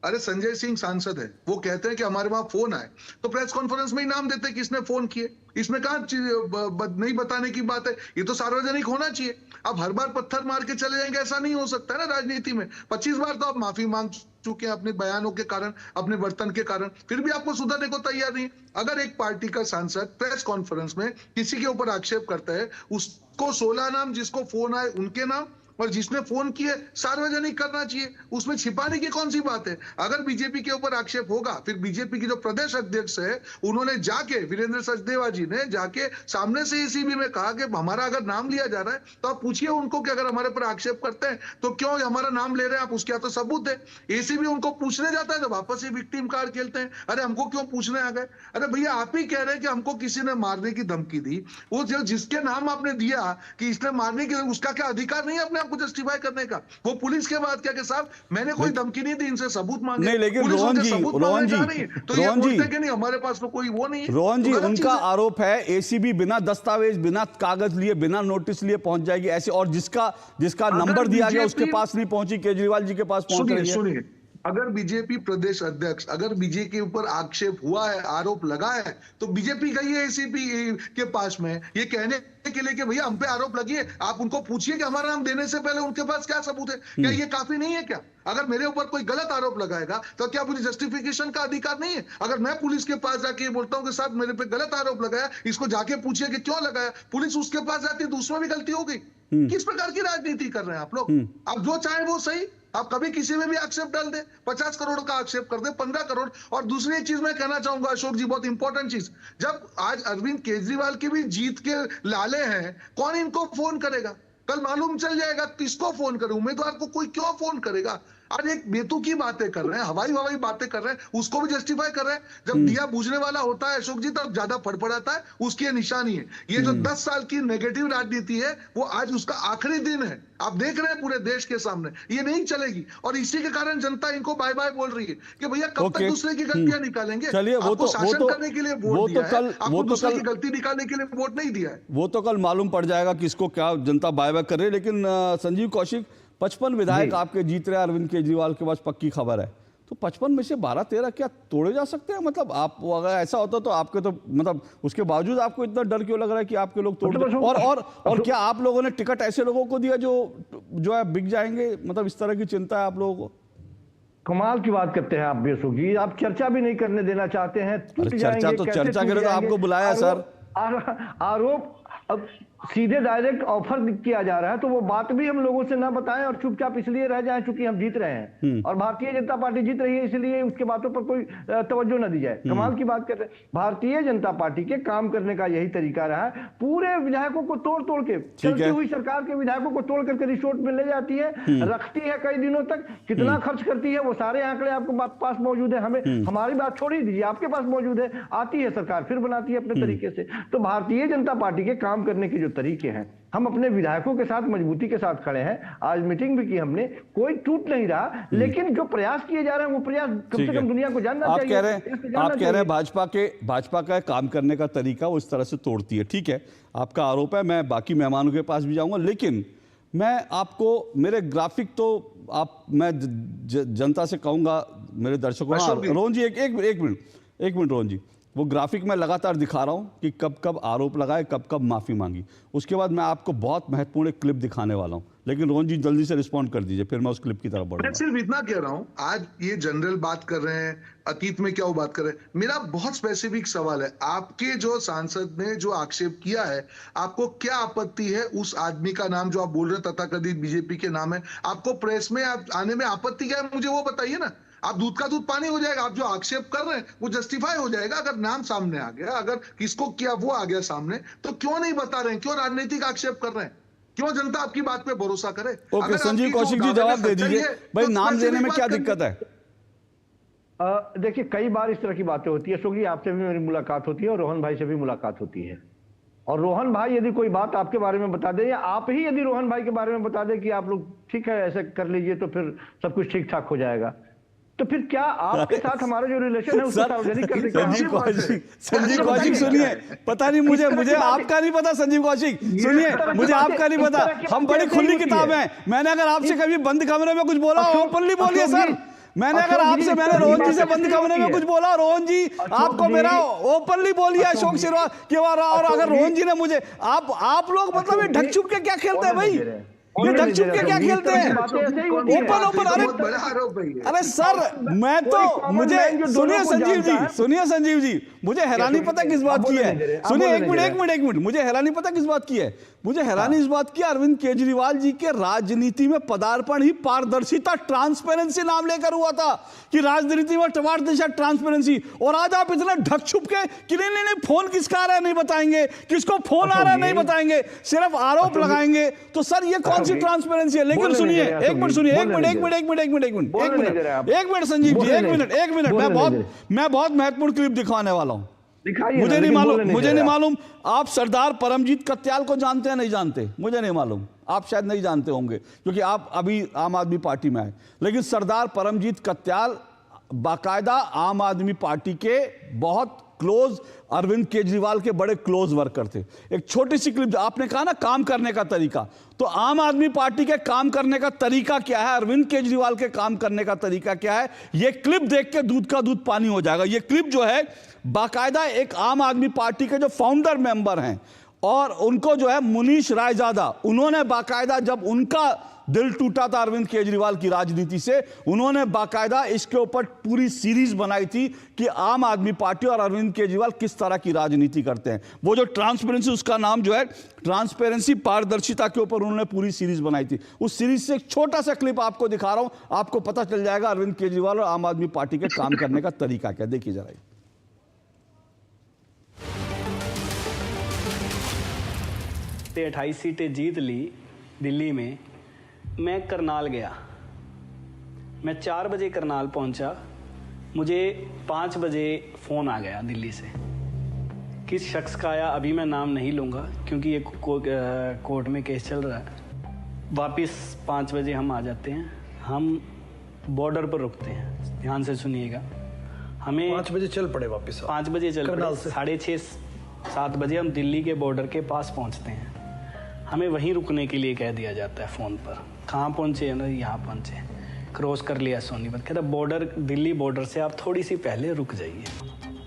Speaker 13: अरे संजय सिंह सांसद है, वो कहते हैं कि हमारे वहां फोन आए, तो प्रेस कॉन्फ्रेंस में ही नाम देते हैं किसने फोन किए। इसमें कहां नहीं बताने की बात है, ये तो सार्वजनिक होना चाहिए। अब हर बार पत्थर मार के चले जाएंगे, ऐसा नहीं हो सकता है ना राजनीति में। 25 बार तो आप माफी मांग चुके हैं अपने बयानों के कारण, अपने बर्तन के कारण, फिर भी आपको सुधरने को तैयार नहीं। अगर एक पार्टी का सांसद प्रेस कॉन्फ्रेंस में किसी के ऊपर आक्षेप करता है, उसको 16 नाम, जिसको फोन आए उनके नाम, और जिसने फोन किए सार्वजनिक करना चाहिए। उसमें छिपाने की कौन सी बात है। अगर बीजेपी के ऊपर आक्षेप होगा, फिर बीजेपी की जो प्रदेश अध्यक्ष है, उन्होंने जाके, वीरेंद्र सचदेवा जी ने जाके सामने से एसीबी में कहा कि हमारा अगर नाम लिया जा रहा है तो आप पूछिए उनको कि अगर हमारे पर आक्षेप करते हैं तो क्यों हमारा नाम ले रहे हैं आप, उसके तो सबूत है। एसीबी उनको पूछने जाता है तो वापस ही विक्टिम कार्ड खेलते हैं, अरे हमको क्यों पूछने आ गए। अरे भैया, आप ही कह रहे हैं कि हमको किसी ने मारने की धमकी दी, वो जिसके नाम आपने दिया कि इसने मारने की, उसका क्या अधिकार नहीं है अपने को जस्टिफाई करने का। वो पुलिस के बाद क्या कि साहब मैंने कोई धमकी नहीं दी, इनसे सबूत मांगे।
Speaker 1: नहीं, लेकिन
Speaker 13: पुलिस
Speaker 1: रोहन
Speaker 13: उनसे
Speaker 1: जी,
Speaker 13: सबूत
Speaker 1: रोहन जी,
Speaker 13: मांगने जा रही है, तो ये
Speaker 1: रोहन जी,
Speaker 13: बोलते कि नहीं हमारे पास तो कोई वो नहीं है।
Speaker 1: रोहन जी,
Speaker 13: तो गलत
Speaker 1: उनका
Speaker 13: चीज़ है।
Speaker 1: आरोप है एसीबी बिना दस्तावेज, बिना कागज लिए, बिना नोटिस लिए पहुंच जाएगी ऐसे, और जिसका नंबर दिया गया उसके पास नहीं पहुंची, केजरीवाल जी के पास पहुंच रही है।
Speaker 13: सुनिए, अगर बीजेपी प्रदेश अध्यक्ष, अगर बीजेपी के ऊपर आक्षेप हुआ है, आरोप लगा है, तो बीजेपी गई है एसीपी के पास में ये कहने के लिए कि भैया हम पे आरोप लगी है, आप उनको पूछिए कि हमारा नाम देने से पहले उनके पास क्या सबूत है। क्या ये काफी नहीं है क्या? अगर मेरे ऊपर कोई गलत आरोप लगाएगा तो क्या मुझे जस्टिफिकेशन का अधिकार नहीं है? अगर मैं पुलिस के पास जाके बोलता हूं कि साहब मेरे पे गलत आरोप लगाया, इसको जाके पूछिए कि क्यों लगाया, पुलिस उसके पास जाती है तो उसमें भी गलती हो गई। किस प्रकार की राजनीति कर रहे हैं आप लोग? आप जो चाहे वो सही, आप कभी किसी में भी आक्षेप डाल दे, 50 करोड़ का आक्षेप कर दे, 15 करोड़। और दूसरी एक चीज मैं कहना चाहूंगा अशोक जी, बहुत इंपॉर्टेंट चीज, जब आज अरविंद केजरीवाल की भी जीत के लाले हैं, कौन इनको फोन करेगा? कल मालूम चल जाएगा किसको फोन करे, उम्मीदवार को कोई क्यों फोन करेगा। आज एक बेतु की बातें कर रहे हैं, हवाई बातें कर रहे हैं, उसको भी जस्टिफाई कर रहे हैं। जब दिया बुझने वाला होता है अशोक जी, तब ज्यादा फड़फड़ाता है, उसकी निशानी है। ये जो 10 साल की नेगेटिव राजनीति है, वो आज उसका आखिरी दिन है। आप देख रहे हैं पूरे देश के सामने, ये नहीं चलेगी। और इसी के कारण जनता इनको बाय बाय बोल रही है कि भैया कब तक दूसरे की गलतियां निकालेंगे।
Speaker 1: चलिए,
Speaker 13: आपको शासन करने के लिए वोट दिया है, आपको दूसरे की गलती निकालने के लिए वोट नहीं दिया है।
Speaker 1: वो तो कल मालूम पड़ जाएगा किसको क्या जनता बाय बाय कर रही है। लेकिन संजीव कौशिक, 55 विधायक आपके जीत रहे हैं अरविंद केजरीवाल के पास, पक्की खबर है। तो 55 में से 12-13 क्या तोड़े जा सकते हैं? मतलब आप, अगर ऐसा होता तो आपके तो मतलब उसके बावजूद आपको इतना डर क्यों लग रहा है कि आपके लोग तोड़ दें? और क्या आप लोगों ने टिकट ऐसे लोगों को दिया जो है बिक जाएंगे? मतलब इस तरह की चिंता है आप लोगों को?
Speaker 12: कमाल की बात करते हैं आप भी अशोक जी, आप चर्चा भी नहीं करने देना चाहते हैं।
Speaker 1: चर्चा तो चर्चा के लिए तो आपको बुलाया सर।
Speaker 12: आरोप अब सीधे डायरेक्ट ऑफर किया जा रहा है, तो वो बात भी हम लोगों से ना बताएं और चुपचाप इसलिए रह जाएं चूंकि हम जीत रहे हैं और भारतीय जनता पार्टी जीत रही है, इसलिए उसके बातों पर कोई तवज्जो ना दी जाए। कमाल की बात कर रहे हैं। भारतीय जनता पार्टी के काम करने का यही तरीका रहा है, पूरे विधायकों को तोड़ के, चलती हुई सरकार के विधायकों को तोड़ करके रिसोर्ट में ले जाती है, रखती है कई दिनों तक, कितना खर्च करती है वो सारे आंकड़े आपको पास मौजूद है। हमें हमारी बात छोड़ ही दीजिए, आपके पास मौजूद है। आती है सरकार, फिर बनाती है अपने तरीके से। तो भारतीय जनता पार्टी के काम करने के जो तरीके हैं, हम अपने विधायकों के साथ मजबूती के साथ खड़े हैं। आज मीटिंग भी की हमने, कोई टूट नहीं रहा, लेकिन जो प्रयास किए जा रहे हैं वो प्रयास कम से कम दुनिया को जानना चाहिए।
Speaker 1: आप कह रहे हैं भाजपा का काम करने का तरीका वो इस तरह से तोड़ती है। ठीक है, आपका आरोप है, मैं बाकी मेहमानों के पास भी जाऊंगा, लेकिन मैं आपको मेरे ग्राफिक तो मैं जनता से कहूंगा, मेरे दर्शकों, रोहन जी एक मिनट रोहन जी, वो ग्राफिक मैं लगातार दिखा रहा हूं कि कब कब आरोप लगाए, कब कब माफी मांगी। उसके बाद मैं आपको बहुत महत्वपूर्ण एक क्लिप दिखाने वाला हूं, लेकिन रोहन जी जल्दी से रिस्पॉन्ड कर दीजिए, फिर मैं उस क्लिप की तरफ बढ़ूंगा।
Speaker 13: मैं सिर्फ इतना कह रहा हूं, आज ये जनरल बात कर रहे हैं, अतीत में क्या वो बात कर रहे हैं। मेरा बहुत स्पेसिफिक सवाल है, आपके जो सांसद ने जो आक्षेप किया है, आपको क्या आपत्ति है उस आदमी का नाम जो आप बोल रहे हैं तथाकथित बीजेपी के नाम है, आपको प्रेस में आने में आपत्ति क्या है, मुझे वो बताइए ना। आप दूध का दूध पानी हो जाएगा, आप जो आक्षेप कर रहे हैं वो जस्टिफाई हो जाएगा अगर नाम सामने आ गया, अगर किसको किया वो आ गया सामने, तो क्यों नहीं बता रहे हैं, क्यों राजनीतिक आक्षेप कर रहे हैं, क्यों जनता आपकी बात पे भरोसा करे?
Speaker 1: ओके, संजीव कौशिक जी जवाब दे दीजिए भाई, नाम लेने में क्या दिक्कत है?
Speaker 12: देखिए, कई बार इस तरह की बातें होती है अशोक जी, आपसे भी मेरी मुलाकात होती है और रोहन भाई से भी मुलाकात होती है, और रोहन भाई यदि कोई बात आपके बारे में बता दे या आप ही यदि रोहन भाई के बारे में बता दे कि आप लोग ठीक है ऐसे कर लीजिए तो फिर सब कुछ ठीक ठाक हो जाएगा, तो फिर क्या आपके साथ हमारा जो रिलेशन है उसको सार्वजनिक कर देंगे?
Speaker 1: संजीव कौशिक सुनिए, पता नहीं मुझे आपका नहीं पता संजीव कौशिक, सुनिए मुझे आपका नहीं पता, हम बड़ी खुली किताब हैं। मैंने अगर आपसे कभी बंद कमरे में कुछ बोला ओपनली बोलिए सर। मैंने अगर आपसे मैंने रोहन जी से बंद कमरे में कुछ बोला, रोहन जी आपको मेरा ओपनली बोलिए अशोक शेरवाल के बारे, और अगर रोहन जी ने मुझे आप लोग मतलब ये ढक छुप के क्या खेलते हैं भाई, ये ढक छुप के क्या खेलते हैं ओपन? अरे सर मैं तो मुझे सुनिए संजीव जी मुझे हैरानी पता किस बात की है, सुनिए एक मिनट मुझे हैरानी पता किस बात की है, मुझे हैरानी इस बात की अरविंद केजरीवाल जी के राजनीति में पदार्पण ही पारदर्शिता ट्रांसपेरेंसी नाम लेकर हुआ था कि राजनीति में पारदर्शिता ट्रांसपेरेंसी, और आज आप इतना ढक छुप के कि नहीं फोन किसका आ रहा है नहीं बताएंगे, किसको फोन आ रहा है नहीं बताएंगे, सिर्फ आरोप लगाएंगे, तो सर ये कौन सी ट्रांसपेरेंसी है? लेकिन सुनिए एक मिनट संजीव जी एक मिनट मैं बहुत महत्वपूर्ण क्लिप दिखाने वाला हूं। मुझे नहीं मालूम आप सरदार परमजीत कत्याल को जानते हैं नहीं जानते, मुझे नहीं मालूम, आप शायद नहीं जानते होंगे क्योंकि आप अभी आम आदमी पार्टी में आए, लेकिन सरदार परमजीत कत्याल बाकायदा आम आदमी पार्टी के बहुत क्लोज, अरविंद केजरीवाल के बड़े क्लोज वर्कर थे। एक छोटी सी क्लिप, आपने कहा ना काम करने का तरीका, तो आम आदमी पार्टी के काम करने का तरीका क्या है, अरविंद केजरीवाल के काम करने का तरीका क्या है, यह क्लिप देख के दूध का दूध पानी हो जाएगा। यह क्लिप जो है बाकायदा एक आम आदमी पार्टी के जो फाउंडर मेंबर हैं और उनको जो है मुनीश रायजादा, उन्होंने बाकायदा जब उनका दिल टूटा था अरविंद केजरीवाल की राजनीति से, उन्होंने बाकायदा इसके ऊपर पूरी सीरीज बनाई थी कि आम आदमी पार्टी और अरविंद केजरीवाल किस तरह की राजनीति करते हैं। वो जो ट्रांसपेरेंसी, उसका नाम जो है ट्रांसपेरेंसी, पारदर्शिता के ऊपर उन्होंने पूरी सीरीज बनाई थी। उस सीरीज से एक छोटा सा क्लिप आपको दिखा रहा हूं, आपको पता चल जाएगा अरविंद केजरीवाल और आम आदमी पार्टी के काम करने का तरीका क्या। देखिए जरा,
Speaker 14: 28 सीटें जीत ली दिल्ली में। मैं करनाल गया, मैं 4 बजे करनाल पहुंचा, मुझे 5 बजे फ़ोन आ गया दिल्ली से। किस शख्स का आया अभी मैं नाम नहीं लूँगा क्योंकि ये कोर्ट में केस चल रहा है। वापस 5 बजे हम आ जाते हैं, हम बॉर्डर पर रुकते हैं, ध्यान से सुनिएगा। हमें 5 बजे चल पड़े, वापस 5 बजे चल पड़े, 6:30-7 बजे हम दिल्ली के बॉर्डर के पास पहुंचते हैं। हमें वहीं रुकने के लिए कह दिया जाता है फ़ोन पर। कहाँ पहुँचे? ना यहाँ पहुँचे, क्रॉस कर लिया सोनीपत। कहता बॉर्डर, दिल्ली बॉर्डर से आप थोड़ी सी पहले रुक जाइए।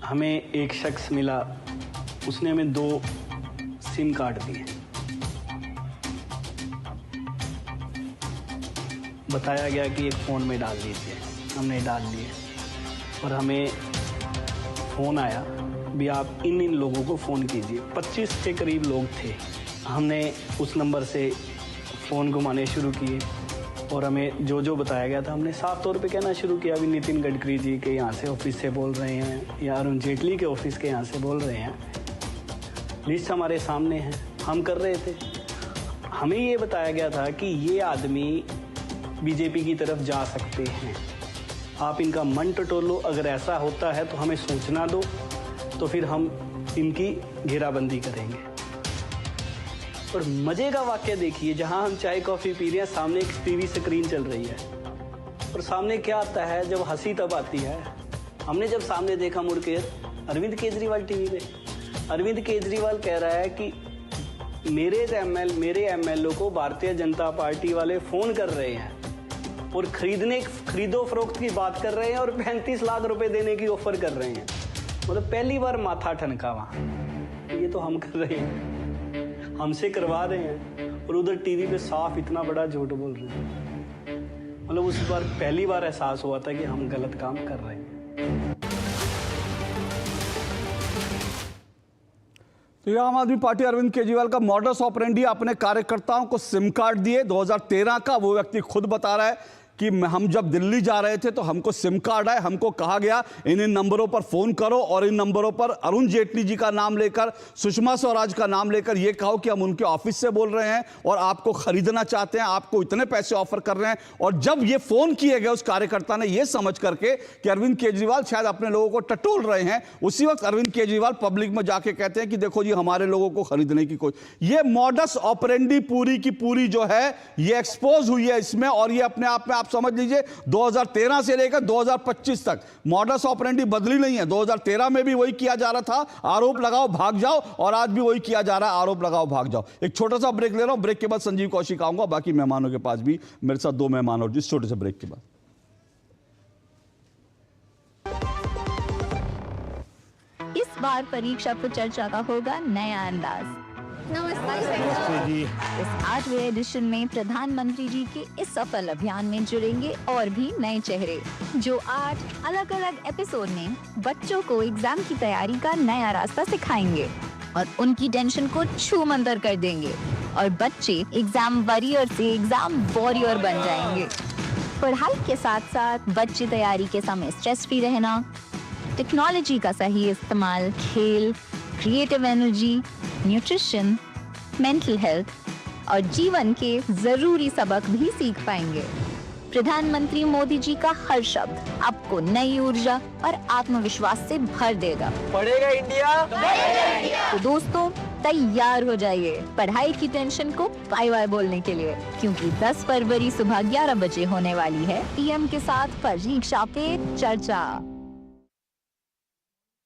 Speaker 14: हमें एक शख्स मिला, उसने हमें 2 सिम कार्ड दिए, बताया गया कि एक फ़ोन में डाल दीजिए। हमने डाल लिए और हमें फ़ोन आया भी आप इन लोगों को फ़ोन कीजिए। 25 के करीब लोग थे। हमने उस नंबर से फ़ोन घुमाने शुरू किए और हमें जो जो बताया गया था हमने साफ तौर पे कहना शुरू किया। अभी नितिन गडकरी जी के यहाँ से ऑफिस से बोल रहे हैं या अरुण जेटली के ऑफिस के यहाँ से बोल रहे हैं। लिस्ट हमारे सामने है, हम कर रहे थे। हमें ये बताया गया था कि ये आदमी बीजेपी की तरफ जा सकते हैं, आप इनका मन टटोलो, अगर ऐसा होता है तो हमें सूचना दो, तो फिर हम इनकी घेराबंदी करेंगे। और मजे का वाक्य देखिए, जहां हम चाय कॉफी पी रहे हैं, सामने एक टीवी स्क्रीन चल रही है और सामने क्या आता है, जब हंसी तब आती है। हमने जब सामने देखा मुड़ के, अरविंद केजरीवाल टीवी पे, अरविंद केजरीवाल कह रहा है कि मेरे एमएलए को भारतीय जनता पार्टी वाले फोन कर रहे हैं और खरीदो फरोख्त की बात कर रहे हैं और 35 लाख रुपए देने की ऑफर कर रहे हैं। मतलब पहली बार माथा ठनका वहां, ये तो हम कर रहे हैं, हमसे करवा रहे हैं, और उधर टीवी पे साफ इतना बड़ा झूठ बोल रहे हैं। मतलब उस बार पहली बार एहसास हुआ था कि हम गलत काम कर रहे हैं।
Speaker 1: तो यह आम आदमी पार्टी अरविंद केजरीवाल का मॉडस ऑपरेंडी, अपने कार्यकर्ताओं को सिम कार्ड दिए 2013 का। वो व्यक्ति खुद बता रहा है कि हम जब दिल्ली जा रहे थे तो हमको सिम कार्ड आए, हमको कहा गया इन नंबरों पर फोन करो और इन नंबरों पर अरुण जेटली जी का नाम लेकर, सुषमा स्वराज का नाम लेकर ये कहो कि हम उनके ऑफिस से बोल रहे हैं और आपको खरीदना चाहते हैं, आपको इतने पैसे ऑफर कर रहे हैं। और जब ये फोन किए गए, उस कार्यकर्ता ने ये समझ करके कि अरविंद केजरीवाल शायद अपने लोगों को टटोल रहे हैं, उसी वक्त अरविंद केजरीवाल पब्लिक में जाके कहते हैं कि देखो जी हमारे लोगों को खरीदने की ये मॉडस ऑपरेंडी पूरी की पूरी जो है ये एक्सपोज हुई है इसमें। और ये अपने आप में आप आप समझ लीजिए 2013 से लेकर 2025 तक मॉडस ऑपरेंडी बदली नहीं है। 2013 में भी वही किया जा रहा था, आरोप लगाओ भाग जाओ, और आज भी वही किया जा रहा है, आरोप लगाओ भाग जाओ। एक छोटा सा ब्रेक ले रहा हूं, ब्रेक के बाद संजीव कौशिक आऊंगा, बाकी मेहमानों के पास भी मेरे साथ 2 मेहमान और जिस छोटे से ब्रेक के बाद।
Speaker 15: इस बार परीक्षा पे चर्चा का होगा नया अंदाज।
Speaker 16: नमस्ते जी।
Speaker 15: इस 8वें एडिशन में प्रधानमंत्री जी के इस सफल अभियान में जुड़ेंगे और भी नए चेहरे, जो 8 अलग अलग एपिसोड में बच्चों को एग्जाम की तैयारी का नया रास्ता सिखाएंगे और उनकी टेंशन को छूमंतर कर देंगे, और बच्चे एग्जाम वॉरियर से एग्जाम वॉरियर बन जाएंगे। पढ़ाई के साथ साथ बच्चे तैयारी के समय स्ट्रेस फ्री रहना, टेक्नोलॉजी का सही इस्तेमाल, खेल, creative energy, nutrition, mental health और जीवन के जरूरी सबक भी सीख पाएंगे। प्रधानमंत्री मोदी जी का हर शब्द आपको नई ऊर्जा और आत्मविश्वास से भर देगा।
Speaker 16: पढ़ेगा इंडिया।
Speaker 15: तो दोस्तों तैयार हो जाइए पढ़ाई की टेंशन को बाय बाय बोलने के लिए, क्योंकि 10 फरवरी सुबह 11 बजे होने वाली है पीएम के साथ परीक्षा पे चर्चा।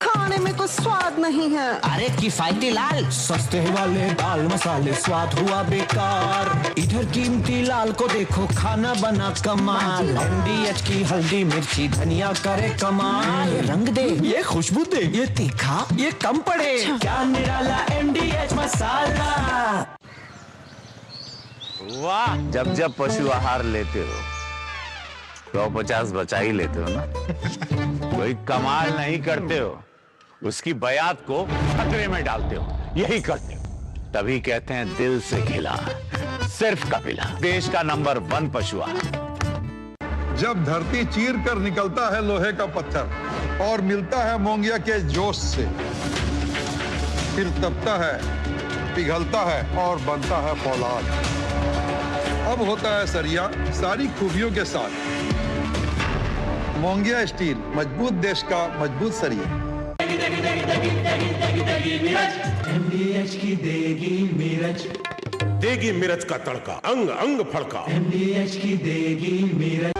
Speaker 17: खाने में तो स्वाद नहीं है।
Speaker 18: अरे किफायती लाल सस्ते वाले दाल मसाले स्वाद हुआ बेकार। इधर कीमती लाल को देखो खाना बना कमाल। MDH की हल्दी मिर्ची धनिया करे कमाल। ये रंग दे, ये खुशबू दे, ये तीखा, ये कम पड़े। क्या निराला MDH मसाला।
Speaker 19: वाह, जब जब पशु आहार लेते हो 150 बचा ही लेते हो ना। कोई कमाल नहीं करते हो, उसकी बयात को खतरे में डालते हो, यही करते हो। तभी कहते हैं दिल से खिला, सिर्फ कपिला, देश का नंबर 1 पशु आहार।
Speaker 20: जब धरती चीर कर निकलता है लोहे का पत्थर और मिलता है मोंगिया के जोश से, फिर तपता है, पिघलता है और बनता है फौलाद। अब होता है सरिया सारी खूबियों के साथ। मोंगिया स्टील, मजबूत देश का मजबूत सरिया।
Speaker 18: MDH की देगी मिर्च,
Speaker 21: देगी मिर्च का तड़का, अंग अंग फड़का।
Speaker 18: MDH की देगी मिर्च।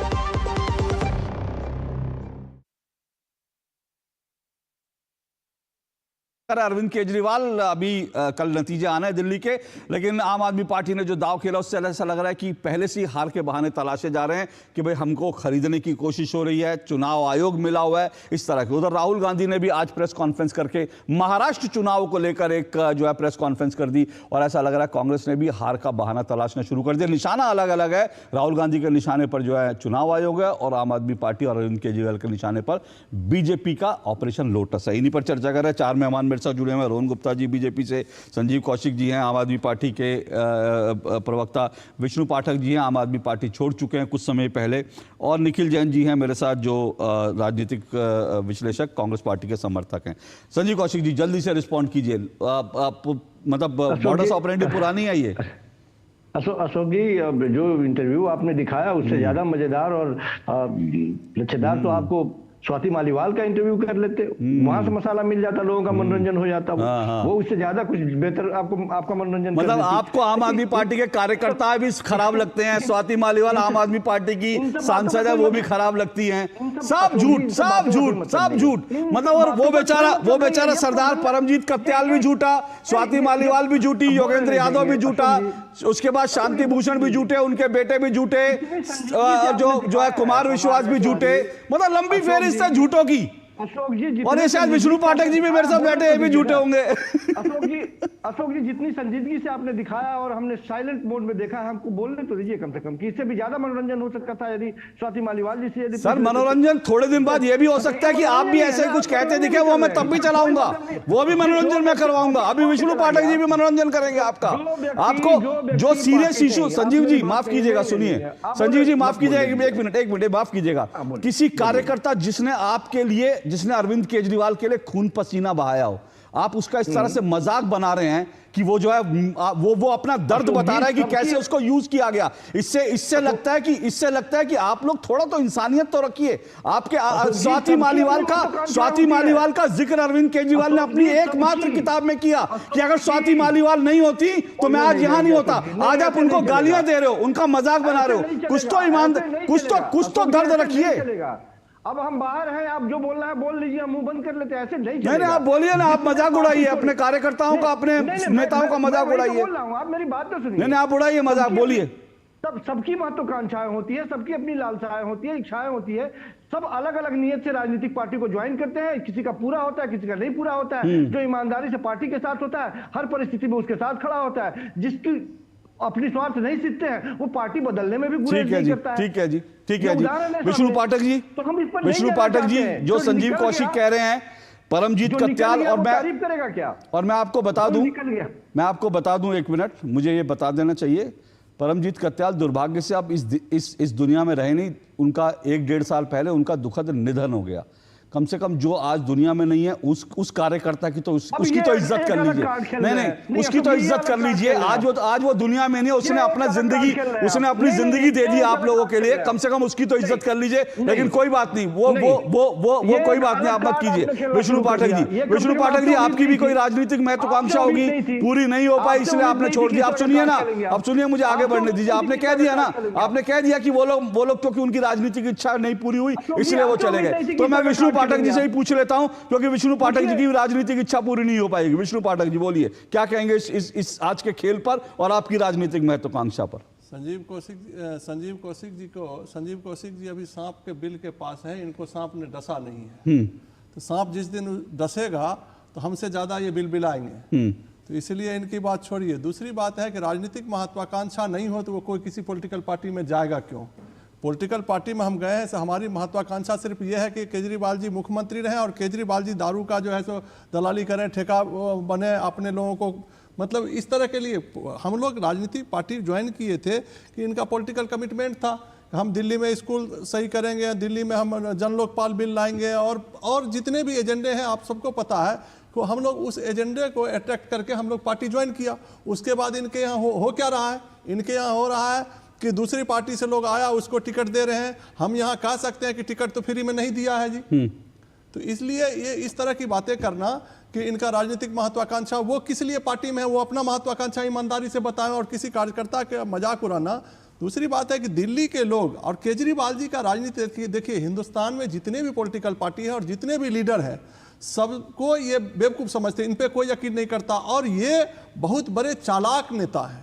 Speaker 1: अरविंद केजरीवाल अभी कल नतीजे आने हैं दिल्ली के, लेकिन आम आदमी पार्टी ने जो दाव खेला उससे ऐसा लग रहा है कि पहले से ही हार के बहाने तलाशे जा रहे हैं कि भाई हमको खरीदने की कोशिश हो रही है, चुनाव आयोग मिला हुआ है, इस तरह के। उधर राहुल गांधी ने भी आज प्रेस कॉन्फ्रेंस करके महाराष्ट्र चुनाव को लेकर एक जो है प्रेस कॉन्फ्रेंस कर दी, और ऐसा लग रहा है कांग्रेस ने भी हार का बहाना तलाशना शुरू कर दिया। निशाना अलग अलग है, राहुल गांधी के निशाने पर जो है चुनाव आयोग है, और आम आदमी पार्टी और अरविंद केजरीवाल के निशाने पर बीजेपी का ऑपरेशन लोटस है। इन्हीं पर चर्चा कर रहे हैं 4 मेहमान मेरे साथ जुड़े हुए हैं। रोहन गुप्ता जी बीजेपी से, संजीव कौशिक जी हैं आम आदमी पार्टी के प्रवक्ता, विष्णु पाठक जी हैं आम आदमी पार्टी छोड़ चुके हैं कुछ समय पहले, और निखिल जैन जी हैं मेरे साथ जो राजनीतिक विश्लेषक कांग्रेस पार्टी के समर्थक हैं। संजीव कौशिक जी जल्दी से रिस्पॉन्ड कीजिए, मतलब मॉडस ऑपरेंडी पुरानी है ये।
Speaker 12: अशोक जी, जो इंटरव्यू आपने दिखाया उससे ज्यादा मजेदार और लच्छेदार तो आपको स्वाति मालीवाल का इंटरव्यू कर लेते, वहां से मसाला मिल जाता, लोगों का मनोरंजन हो जाता। वो उससे ज्यादा कुछ बेहतर आपका मनोरंजन, मतलब
Speaker 1: आपको आम आदमी पार्टी के कार्यकर्ता भी खराब लगते हैं, स्वाति मालीवाल आम आदमी पार्टी की सांसद है वो भी खराब लगती हैं, सब झूठ सब झूठ सब झूठ। मतलब और वो बेचारा सरदार परमजीत कत्याल भी झूठा, स्वाति मालीवाल भी झूठी, योगेंद्र यादव भी झूठा, उसके बाद शांति भूषण भी झूठे, उनके बेटे भी झूठे, जो है कुमार विश्वास भी झूठे, मतलब लंबी फेरी झूठों की।
Speaker 12: अशोक जी,
Speaker 1: और ये शायद विष्णु पाठक जी भी मेरे साथ बैठे हैं, भी झूठे होंगे।
Speaker 12: अशोक जी जितनी संजीदगी से आपने दिखाया और हमने साइलेंट मोड में देखा है, हमको बोलने तो दीजिए कम से कम कि इससे भी ज्यादा मनोरंजन हो सकता था यदि स्वाति मालीवाल जी से।
Speaker 1: सर मनोरंजन थोड़े दिन बाद ये भी हो सकता है कि आप भी ऐसे कुछ कहते दिखे, वो मैं तब भी चलाऊंगा, वो भी मनोरंजन में करवाऊंगा। अभी विष्णु पाठक जी भी मनोरंजन करेंगे आपका, आपको जो सीरियस इशू। संजीव जी माफ कीजिएगा, सुनिए संजीव जी माफ कीजिएगा, एक मिनट माफ कीजिएगा। किसी कार्यकर्ता जिसने आपके लिए, जिसने अरविंद केजरीवाल के लिए खून पसीना बहाया हो, आप उसका इस तरह से मजाक बना रहे हैं कि वो जो है वो अपना दर्द बता रहा है कि कैसे उसको यूज किया गया। इससे लगता है कि आप लोग थोड़ा तो इंसानियत तो रखिए। आपके स्वाति मालीवाल का जिक्र अरविंद केजरीवाल ने अपनी एकमात्र किताब में किया कि अगर स्वाति मालीवाल नहीं होती तो मैं आज यहां नहीं होता। आज आप उनको गालियां दे रहे हो, उनका मजाक बना रहे हो। कुछ तो ईमानदार, कुछ तो दर्द रखिए।
Speaker 12: अब हम बाहर हैं, आप जो बोलना है बोल लीजिए, मुंह बंद कर लेते हैं, ऐसे नहीं चलेगा।
Speaker 1: नहीं, आप बोलिए ना, आप मजाक उड़ाइए, अपने कार्यकर्ताओं का, अपने नेताओं का मजाक उड़ाइए।
Speaker 12: आप मेरी बात तो सुनिए।
Speaker 1: नहीं, आप उड़ाइए मजाक, बोलिए।
Speaker 12: सबकी महत्वाकांक्षाएं होती है, सबकी अपनी लालसाएं होती है, इच्छाएं होती है। सब अलग अलग नियत से राजनीतिक पार्टी को ज्वाइन करते हैं। किसी का पूरा होता है, किसी का नहीं पूरा होता है। जो ईमानदारी से पार्टी के साथ होता है, हर परिस्थिति में उसके साथ खड़ा होता है। जिसकी अपनी स्वार्थ नहीं सीखते हैं, वो पार्टी बदलने में भी गुरेज नहीं करता है।
Speaker 1: ठीक है जी। विष्णु पाठक जी,
Speaker 12: तो हम इस पर विष्णु पाठक जी,
Speaker 1: जो संजीव कौशिक कह रहे हैं, परमजीत कत्याल, और
Speaker 12: तारीफ करेगा क्या?
Speaker 1: और मैं आपको बता दूं, एक मिनट मुझे ये बता देना चाहिए, परमजीत कत्याल दुर्भाग्य से अब इस दुनिया में रहे नहीं। उनका 1-1.5 साल पहले उनका दुखद निधन हो गया। कम से कम जो आज दुनिया में नहीं है उस कार्यकर्ता की तो उसकी तो इज्जत कर लीजिए। नहीं, उसकी तो इज्जत कर लीजिए। आज वो दुनिया में नहीं है, उसने अपनी जिंदगी दे दी आप लोगों के लिए। कम से कम उसकी तो इज्जत कर लीजिए। लेकिन कोई बात नहीं, वो कोई बात नहीं, आप मत कीजिए। विष्णु पाठक जी, आपकी भी कोई राजनीतिक महत्वाकांक्षा होगी, पूरी नहीं हो पाई, इसलिए आपने छोड़ दिया। आप सुनिए ना, अब सुनिए, मुझे आगे बढ़ने दीजिए। आपने कह दिया कि वो लोग क्योंकि उनकी राजनीतिक इच्छा नहीं पूरी हुई इसलिए वो चले गए। तो मैं विष्णु पाठक जी से ही पूछ लेता हूं, क्योंकि विष्णु पाठक जी की राजनीतिक इच्छा पूरी नहीं हो पाएगी। विष्णु पाठक जी बोलिए, क्या कहेंगे इस आज के खेल पर और आपकी राजनीतिक महत्वाकांक्षा पर?
Speaker 2: संजीव कौशिक जी अभी सांप के बिल के पास है, इनको सांप ने डसा नहीं है। तो सांप जिस दिन डसेगा तो हमसे ज्यादा ये बिल बिलाएंगे। तो इसलिए इनकी बात छोड़िए। दूसरी बात है कि राजनीतिक महत्वाकांक्षा नहीं हो तो वो कोई किसी पॉलिटिकल पार्टी में जाएगा क्यों? पॉलिटिकल पार्टी में हम गए हैं, हमारी महत्वाकांक्षा सिर्फ ये है कि केजरीवाल जी मुख्यमंत्री रहें और केजरीवाल जी दारू का जो है सो दलाली करें, ठेका बने, अपने लोगों को, मतलब इस तरह के लिए हम लोग राजनीतिक पार्टी ज्वाइन किए थे कि इनका पॉलिटिकल कमिटमेंट था। हम दिल्ली में स्कूल सही करेंगे, दिल्ली में हम जन लोकपाल बिल लाएंगे और जितने भी एजेंडे हैं आप सबको पता है कि हम लोग उस एजेंडे को अट्रैक्ट करके हम लोग पार्टी ज्वाइन किया। उसके बाद इनके यहाँ हो क्या रहा है? इनके यहाँ हो रहा है कि दूसरी पार्टी से लोग आया, उसको टिकट दे रहे हैं। हम यहाँ कह सकते हैं कि टिकट तो फ्री में नहीं दिया है जी। तो इसलिए ये इस तरह की बातें करना कि इनका राजनीतिक महत्वाकांक्षा, वो किस लिए पार्टी में है वो अपना महत्वाकांक्षा ईमानदारी से बताएं और किसी कार्यकर्ता के मजाक उड़ाना। दूसरी बात है कि दिल्ली के लोग और केजरीवाल जी का राजनीति देखिए, हिंदुस्तान में जितने भी पॉलिटिकल पार्टी है और जितने भी लीडर हैं सबको ये बेवकूफ़ समझते हैं, इन पे कोई यकीन नहीं करता और ये बहुत बड़े चालाक नेता हैं।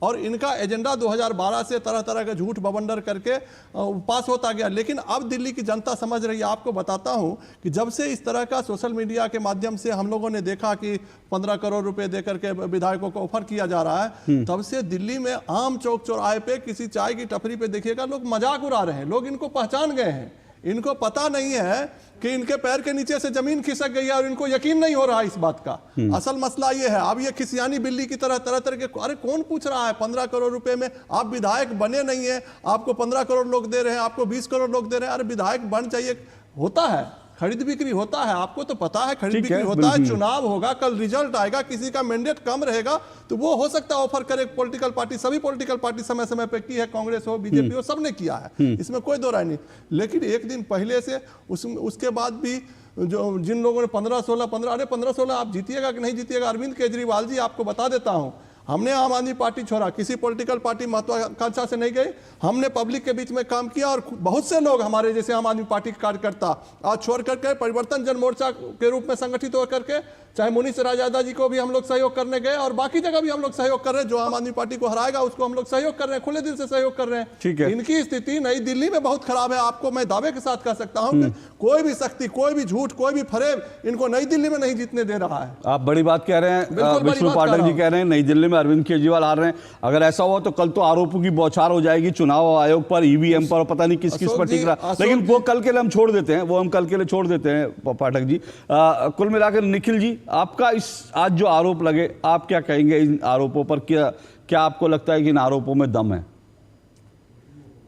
Speaker 2: और इनका एजेंडा 2012 से तरह तरह का झूठ बवंडर करके पास होता गया। लेकिन अब दिल्ली की जनता समझ रही है। आपको बताता हूं कि जब से इस तरह का सोशल मीडिया के माध्यम से हम लोगों ने देखा कि 15 करोड़ रुपए देकर के विधायकों को ऑफर किया जा रहा है, तब से दिल्ली में आम चौक चौराहे पे किसी चाय की टपरी पे देखिएगा लोग मजाक उड़ा रहे हैं। लोग इनको पहचान गए हैं। इनको पता नहीं है कि इनके पैर के नीचे से जमीन खिसक गई है और इनको यकीन नहीं हो रहा है इस बात का। असल मसला ये है, अब ये खिसियानी बिल्ली की तरह तरह के, अरे कौन पूछ रहा है 15 करोड़ रुपए में? आप विधायक बने नहीं है, आपको 15 करोड़ लोग दे रहे हैं, आपको 20 करोड़ लोग दे रहे हैं। अरे विधायक बन चाहिए, होता है, खरीद बिक्री होता है, आपको तो पता है खरीद बिक्री होता है। चुनाव होगा, कल रिजल्ट आएगा, किसी का मैंडेट कम रहेगा तो वो हो सकता है ऑफर करे पॉलिटिकल पार्टी। सभी पॉलिटिकल पार्टी समय समय पे की है, कांग्रेस हो, बीजेपी हो, सबने किया है, इसमें कोई दो राय नहीं। लेकिन एक दिन पहले से उसके बाद भी जो जिन लोगों ने 15-16 आप जीतिएगा कि नहीं जीतिएगा, अरविंद केजरीवाल जी आपको बता देता हूं, हमने आम आदमी पार्टी छोड़ा, किसी पॉलिटिकल पार्टी महत्वाकांक्षा से नहीं गए, हमने पब्लिक के बीच में काम किया और बहुत से लोग हमारे जैसे आम आदमी पार्टी के कार्यकर्ता आज छोड़ करके परिवर्तन जन मोर्चा के रूप में संगठित होकर के, चाहे मुनीष राजा जी को भी हम लोग सहयोग करने गए और बाकी जगह भी हम लोग सहयोग कर रहे हैं। जो आम आदमी पार्टी को हराएगा उसको हम लोग सहयोग कर रहे हैं, खुले दिल से सहयोग कर रहे हैं।
Speaker 1: ठीक है।
Speaker 2: इनकी स्थिति नई दिल्ली में बहुत खराब है। आपको मैं दावे के साथ कह सकता हूं कि कोई भी शक्ति, कोई भी झूठ, कोई भी फरेब इनको नई दिल्ली में नहीं जीतने दे रहा है।
Speaker 1: आप बड़ी बात कह रहे हैं, विष्णु पाठक जी कह रहे हैं नई दिल्ली में अरविंद केजरीवाल आ रहे हैं। अगर ऐसा हुआ तो कल तो आरोपों की बौछार हो जाएगी चुनाव आयोग पर, ईवीएम पर, पता नहीं किस पर टिक रहा। लेकिन वो कल के लिए हम छोड़ देते हैं, पाठक जी। कुल मिलाकर निखिल जी, आपका इस आज जो आरोप लगे, आप क्या कहेंगे इन आरोपों पर? क्या आपको लगता है कि इन आरोपों में दम है?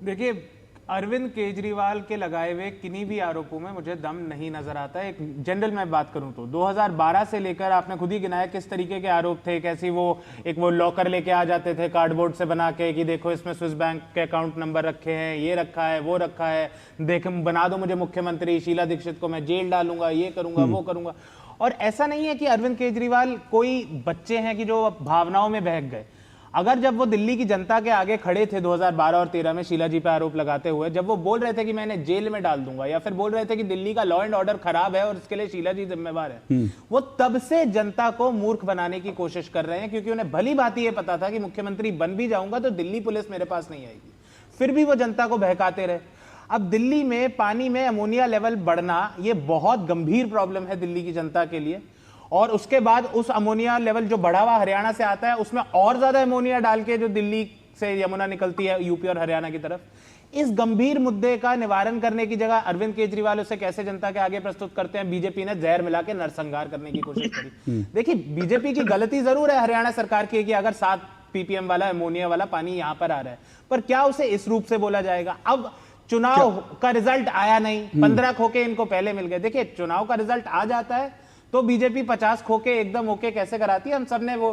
Speaker 14: देखिए,
Speaker 3: अरविंद केजरीवाल के लगाए हुए किन्हीं भी आरोपों में मुझे दम नहीं नजर आता है। एक जनरल मैं बात करूं तो 2012 से लेकर आपने खुद ही गिनाया किस तरीके के आरोप थे, कैसी वो लॉकर लेके आ जाते थे कार्डबोर्ड से बना के कि देखो इसमें स्विस बैंक के अकाउंट नंबर रखे हैं, ये रखा है, वो रखा है, देख बना दो मुझे मुख्यमंत्री, शीला दीक्षित को मैं जेल डालूंगा, ये करूंगा, वो करूंगा। और ऐसा नहीं है कि अरविंद केजरीवाल कोई बच्चे हैं कि जो भावनाओं में बहक गए। अगर जब वो दिल्ली की जनता के आगे खड़े थे 2012 और 13 में शीला जी पे आरोप लगाते हुए, जब वो बोल रहे थे कि मैं इन्हें जेल में डाल दूंगा, या फिर बोल रहे थे कि दिल्ली का लॉ एंड ऑर्डर खराब है और इसके लिए शीला जी जिम्मेवार है, वो तब से जनता को मूर्ख बनाने की कोशिश कर रहे हैं, क्योंकि उन्हें भली बात ये पता था कि मुख्यमंत्री बन भी जाऊंगा तो दिल्ली पुलिस मेरे पास नहीं आएगी। फिर भी वो जनता को बहकाते रहे। अब दिल्ली में पानी में अमोनिया लेवल बढ़ना ये बहुत गंभीर प्रॉब्लम है दिल्ली की जनता के लिए। और उसके बाद उस अमोनिया लेवल जो बढ़ा हुआ हरियाणा से आता है, उसमें और ज्यादा अमोनिया डाल के जो दिल्ली से यमुना निकलती है यूपी और हरियाणा की तरफ, इस गंभीर मुद्दे का निवारण करने की जगह अरविंद केजरीवाल उसे कैसे जनता के आगे प्रस्तुत करते हैं, बीजेपी ने जहर मिला के नरसंहार करने की कोशिश करी। देखिए, बीजेपी की गलती जरूर है हरियाणा सरकार की कि अगर 7 ppm वाला अमोनिया वाला पानी यहां पर आ रहा है, पर क्या उसे इस रूप से बोला जाएगा? अब चुनाव का रिजल्ट आया नहीं, 15 खोके इनको पहले मिल गए। देखिए, चुनाव का रिजल्ट आ जाता है तो बीजेपी 50 खोके एकदम ओके कैसे कराती है। हम सबने वो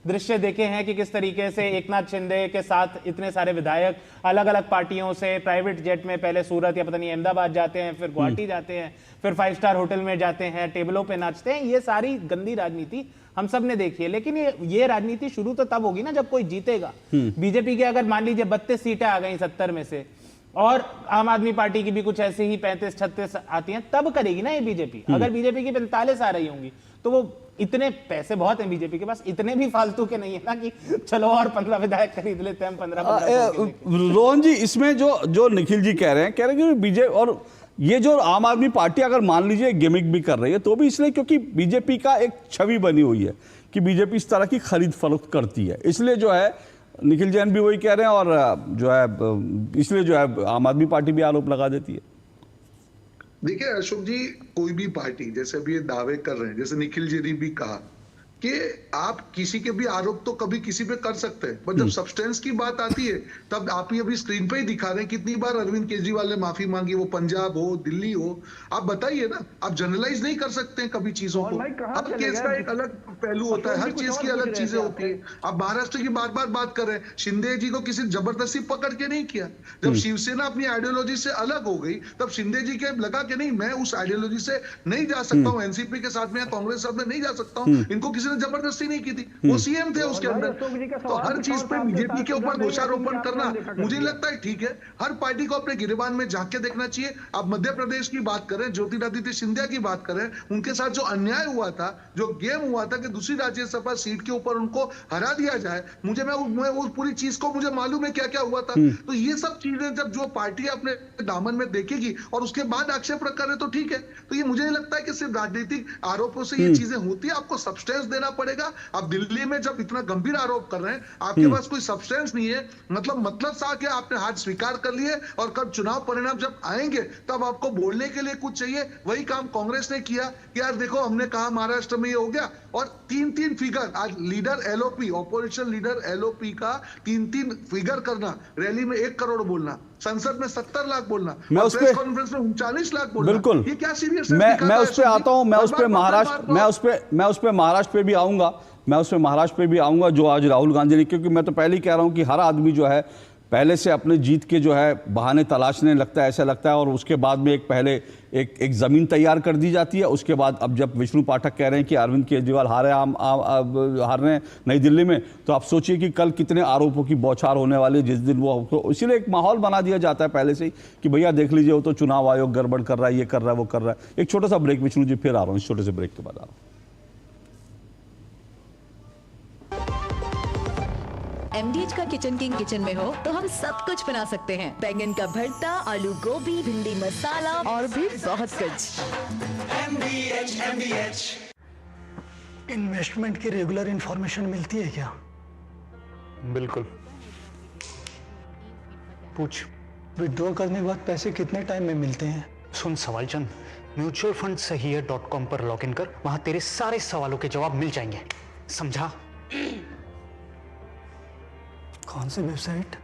Speaker 3: दृश्य देखे हैं कि किस तरीके से एकनाथ शिंदे के साथ इतने सारे विधायक अलग अलग पार्टियों से प्राइवेट जेट में पहले सूरत या पता नहीं अहमदाबाद जाते हैं, फिर गुवाहाटी जाते हैं, फिर 5 स्टार होटल में जाते हैं, टेबलों पे नाचते हैं। ये सारी गंदी राजनीति हम सब ने देखी है। लेकिन ये राजनीति शुरू तो तब होगी ना जब कोई जीतेगा। बीजेपी के अगर मान लीजिए 32 सीटें आ गई 70 में से, और आम आदमी पार्टी की भी कुछ ऐसे ही 35-36 आती हैं, तब करेगी ना ये बीजेपी। अगर बीजेपी की 45 आ रही होंगी तो वो इतने पैसे बहुत हैं बीजेपी के पास, इतने भी फालतू के नहीं है ना कि चलो और 15 विधायक खरीद लेते हैं 15।
Speaker 1: रोहन जी, इसमें जो निखिल जी कह रहे हैं कि बीजेपी और ये जो आम आदमी पार्टी अगर मान लीजिए गिमिक भी कर रही है तो भी इसलिए क्योंकि बीजेपी का एक छवि बनी हुई है कि बीजेपी इस तरह की खरीद फरोख्त करती है, इसलिए जो है निखिल जैन भी वही कह रहे हैं और जो है इसलिए जो है आम आदमी पार्टी भी आरोप लगा देती है।
Speaker 13: देखिए अशोक जी, कोई भी पार्टी जैसे अभी ये दावे कर रहे हैं, जैसे निखिल जी ने भी कहा कि आप किसी के भी आरोप तो कभी किसी पे कर सकते हैं, पर जब सब्सटेंस की बात आती है तब आप ये अभी स्क्रीन पे ही दिखा रहे हैं कितनी बार अरविंद केजरीवाल ने माफी मांगी, वो पंजाब हो दिल्ली हो। आप बताइए ना, आप जनरलाइज नहीं कर सकते हैं कभी चीजों को। अब केस का एक अलग पहलू होता है, हर चीज की अलग चीजें होती है। आप महाराष्ट्र की बार बार बात कर रहे हैं, शिंदे जी को किसी जबरदस्ती पकड़ के नहीं किया। जब शिवसेना अपनी आइडियोलॉजी से अलग हो गई तब शिंदे जी के लगा कि नहीं, मैं उस आइडियोलॉजी से नहीं जा सकता हूँ, एनसीपी के साथ में या कांग्रेस साथ में नहीं जा सकता हूँ, इनको किसी ने जबरदस्ती नहीं की थी, वो सीएम थे उसके अंदर। तो हर चीज पे बीजेपी के ऊपर दोषारोपण करना मुझे लगता है ठीक है। हर पार्टी को अपने गिरेबान में झांक के देखना चाहिए। आप मध्य प्रदेश की बात करें, ज्योतिरादित्य सिंधिया की बात करें, उनके साथ जो अन्याय हुआ था, जो गेम हुआ था कि दूसरी राज्यसभा सीट के ऊपर उनको हरा दिया जाए, मैं उस पूरी चीज को मुझे मालूम है क्या क्या हुआ था। तो ये सब चीजें जब जो पार्टी अपने दामन में देखेगी और उसके बाद आक्षेप करे तो ठीक है। तो ये मुझे लगता है कि सिर्फ राजनीतिक आरोपों से ये चीजें होती है, आपको सब्सटेंस देना पड़ेगा। आप दिल्ली में जब इतना गंभीर आरोप कर रहे हैं, आपके पास कोई सब्सटेंस नहीं है, मतलब सा कि आपने हाथ स्वीकार कर लिए और कब चुनाव परिणाम जब आएंगे तब आपको बोलने के लिए कुछ चाहिए। वही काम कांग्रेस ने किया कि यार देखो हमने कहा महाराष्ट्र में ये हो गया, और 3-3 फिगर आज leader LOP, opposition leader LOP का 3-3 फिगर करना, रैली में 1 करोड़ बोलना, संसद में 70 लाख बोलना, प्रेस कॉन्फ्रेंस में 39 लाख बोलना।
Speaker 1: बिल्कुल,
Speaker 13: ये क्या सीरियस?
Speaker 1: मैं उस पे आता हूं, मैं उस पे महाराष्ट्र पे भी आऊंगा, जो आज राहुल गांधी ने, क्योंकि मैं तो पहले ही कह रहा हूं कि हर आदमी जो है पहले से अपने जीत के जो है बहाने तलाशने लगता है, ऐसा लगता है, और उसके बाद में एक जमीन तैयार कर दी जाती है। उसके बाद अब जब विष्णु पाठक कह रहे हैं कि अरविंद केजरीवाल हार रहे हैं नई दिल्ली में, तो आप सोचिए कि कल कितने आरोपों की बौछार होने वाली है जिस दिन वो, तो इसीलिए एक माहौल बना दिया जाता है पहले से ही कि भैया देख लीजिए वो तो चुनाव आयोग गड़बड़ कर रहा है, ये कर रहा है, वो कर रहा है। एक छोटा सा ब्रेक, विष्णु जी फिर आ रहा हूँ, इस छोटे से ब्रेक के बाद आ रहा हूँ।
Speaker 22: MDH का किचन किंग किचन में हो तो हम सब कुछ बना सकते हैं। बैंगन का भरता, आलू गोभी, भिंडी मसाला और भी बहुत कुछ।
Speaker 23: MDH। इन्वेस्टमेंट की रेगुलर इंफॉर्मेशन मिलती है क्या?
Speaker 24: बिल्कुल। पूछ।
Speaker 23: विड्रॉ करने के बाद पैसे कितने टाइम में मिलते हैं?
Speaker 24: सुन सवालचंद, म्यूचुअल फंड सही है .com पर लॉग इन कर, वहां तेरे सारे सवालों के जवाब मिल जाएंगे, समझा?
Speaker 23: कौन सी वेबसाइट?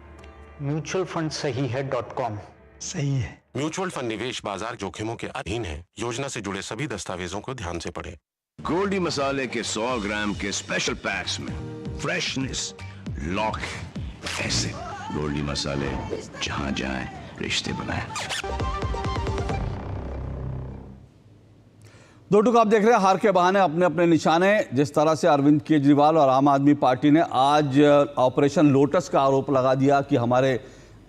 Speaker 24: म्यूचुअल फंड सही है .com।
Speaker 23: सही है।
Speaker 21: म्यूचुअल फंड निवेश बाजार जोखिमों के अधीन है। योजना से जुड़े सभी दस्तावेजों को ध्यान से पढ़ें।
Speaker 4: गोल्डी मसाले के 100 ग्राम के स्पेशल पैक्स में फ्रेशनेस लॉक है। ऐसे गोल्डी मसाले जहां जाएं रिश्ते बनाएं।
Speaker 1: दो टुक आप देख रहे हैं हार के बहाने अपने अपने निशाने। जिस तरह से अरविंद केजरीवाल और आम आदमी पार्टी ने आज ऑपरेशन लोटस का आरोप लगा दिया कि हमारे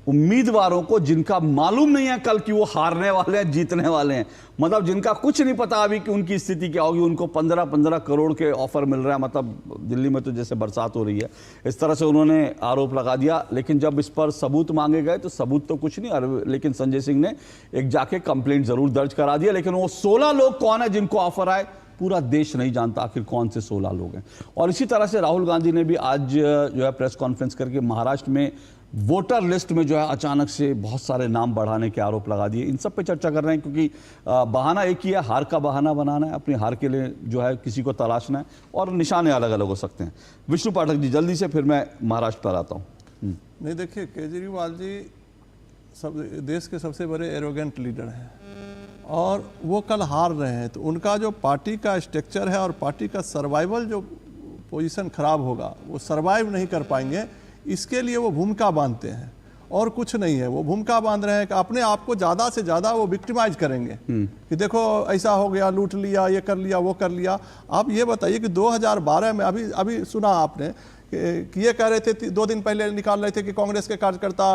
Speaker 1: उम्मीदवारों को, जिनका मालूम नहीं है कल कि वो हारने वाले हैं जीतने वाले हैं, मतलब जिनका कुछ नहीं पता अभी कि उनकी स्थिति क्या होगी, उनको 15-15 करोड़ के ऑफर मिल रहा है। मतलब दिल्ली में तो जैसे बरसात हो रही है, इस तरह से उन्होंने आरोप लगा दिया। लेकिन जब इस पर सबूत मांगे गए तो सबूत तो कुछ नहीं, लेकिन संजय सिंह ने एक जाके कंप्लेंट जरूर दर्ज करा दिया। लेकिन वो 16 लोग कौन है जिनको ऑफर आए, पूरा देश नहीं जानता आखिर कौन से 16 लोग हैं। और इसी तरह से राहुल गांधी ने भी आज जो है प्रेस कॉन्फ्रेंस करके महाराष्ट्र में वोटर लिस्ट में जो है अचानक से बहुत सारे नाम बढ़ाने के आरोप लगा दिए। इन सब पे चर्चा कर रहे हैं क्योंकि बहाना एक ही है, हार का बहाना बनाना है, अपनी हार के लिए जो है किसी को तलाशना है और निशाने अलग अलग हो सकते हैं। विष्णु पाठक जी जल्दी से, फिर मैं महाराष्ट्र पर आता हूँ।
Speaker 2: नहीं, देखिए केजरीवाल जी सब देश के सबसे बड़े एरोगेंट लीडर हैं और वो कल हार रहे हैं, तो उनका जो पार्टी का स्ट्रक्चर है और पार्टी का सर्वाइवल जो पोजीशन खराब होगा, वो सर्वाइव नहीं कर पाएंगे। इसके लिए वो भूमिका बांधते हैं और कुछ नहीं है। वो भूमिका बांध रहे हैं कि अपने आप को ज़्यादा से ज़्यादा वो विक्टिमाइज करेंगे कि देखो ऐसा हो गया, लूट लिया, ये कर लिया, वो कर लिया। आप ये बताइए कि 2012 में अभी सुना आपने कि ये कह रहे थे, 2 दिन पहले निकाल रहे थे कि कांग्रेस के कार्यकर्ता